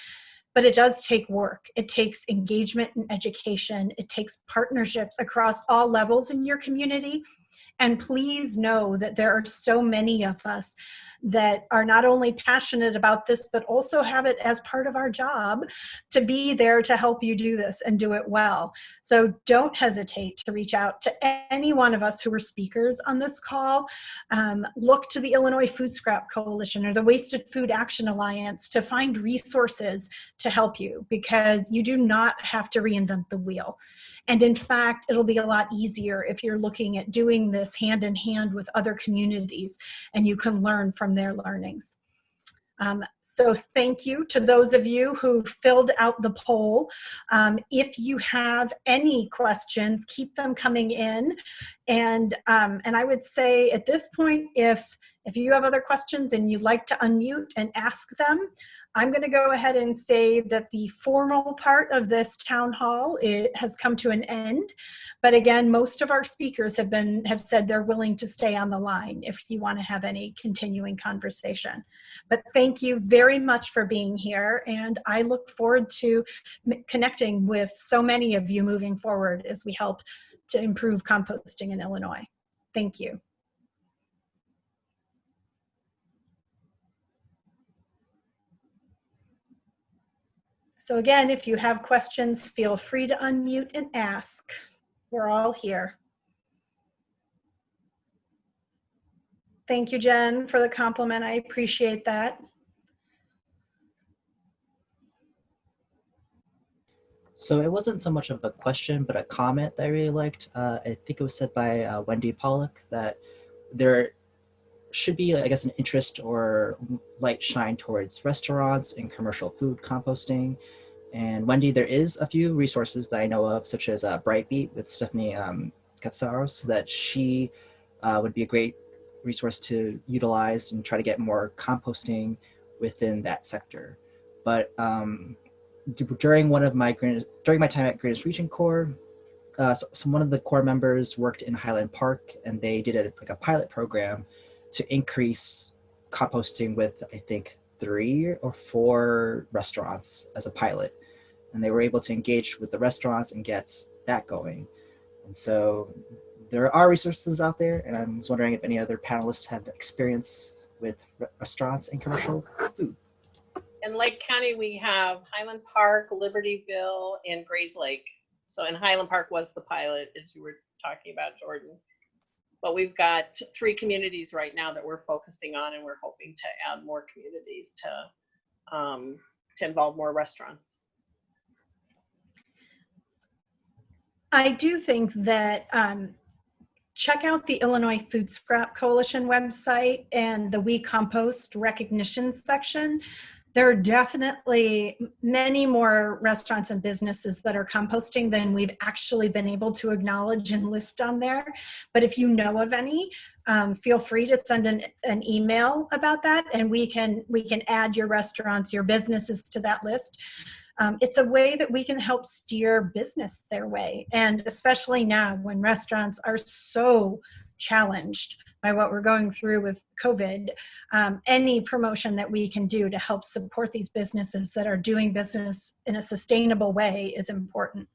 But it does take work. It takes engagement and education. It takes partnerships across all levels in your community. And please know that there are so many of us that are not only passionate about this, but also have it as part of our job to be there to help you do this and do it well. So don't hesitate to reach out to any one of us who are speakers on this call. Look to the Illinois Food Scrap Coalition or the Wasted Food Action Alliance to find resources to help you, because you do not have to reinvent the wheel. And in fact, it'll be a lot easier if you're looking at doing this hand in hand with other communities, and you can learn from their learnings. So thank you to those of you who filled out the poll. If you have any questions, keep them coming in. And I would say at this point, if you have other questions and you'd like to unmute and ask them, I'm going to go ahead and say that the formal part of this town hall has come to an end. But again, most of our speakers have said they're willing to stay on the line if you want to have any continuing conversation. But thank you very much for being here, and I look forward to connecting with so many of you moving forward as we help to improve composting in Illinois. Thank you. So again, if you have questions, feel free to unmute and ask. We're all here. Thank you, Jen, for the compliment. I appreciate that. So it wasn't so much of a question, but a comment that I really liked. I think it was said by Wendy Pollock that there should be, I guess, an interest or light shine towards restaurants and commercial food composting. And Wendy, there is a few resources that I know of, such as Brightbeat with Stephanie Katsaros, that she would be a great resource to utilize and try to get more composting within that sector. But during my time at Greenest Region Corps, one of the Corps members worked in Highland Park, and they did a pilot program to increase composting with, I think, 3 or 4 restaurants as a pilot. And they were able to engage with the restaurants and get that going. And so there are resources out there, and I was wondering if any other panelists have experience with restaurants and commercial food. In Lake County, we have Highland Park, Libertyville, and Grays Lake. So in Highland Park was the pilot, as you were talking about, Jordan. But we've got 3 communities right now that we're focusing on, and we're hoping to add more communities to involve more restaurants. I do think that check out the Illinois Food Scrap Coalition website and the We Compost recognition section. There are definitely many more restaurants and businesses that are composting than we've actually been able to acknowledge and list on there. But if you know of any, feel free to send an email about that, and we can add your restaurants, your businesses to that list. It's a way that we can help steer business their way. And especially now when restaurants are so challenged by what we're going through with COVID, any promotion that we can do to help support these businesses that are doing business in a sustainable way is important.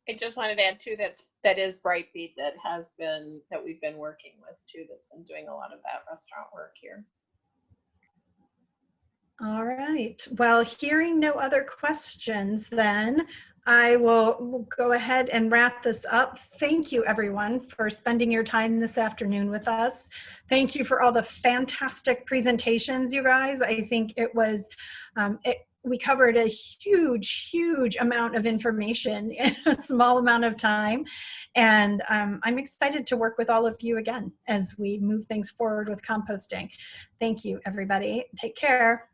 I just wanted to add too, that is Brightbeat that we've been working with too, that's been doing a lot of that restaurant work here. All right. Well, hearing no other questions, then I will go ahead and wrap this up. Thank you, everyone, for spending your time this afternoon with us. Thank you for all the fantastic presentations, you guys. I think it was, we covered a huge amount of information in a small amount of time. And I'm excited to work with all of you again as we move things forward with composting. Thank you, everybody. Take care.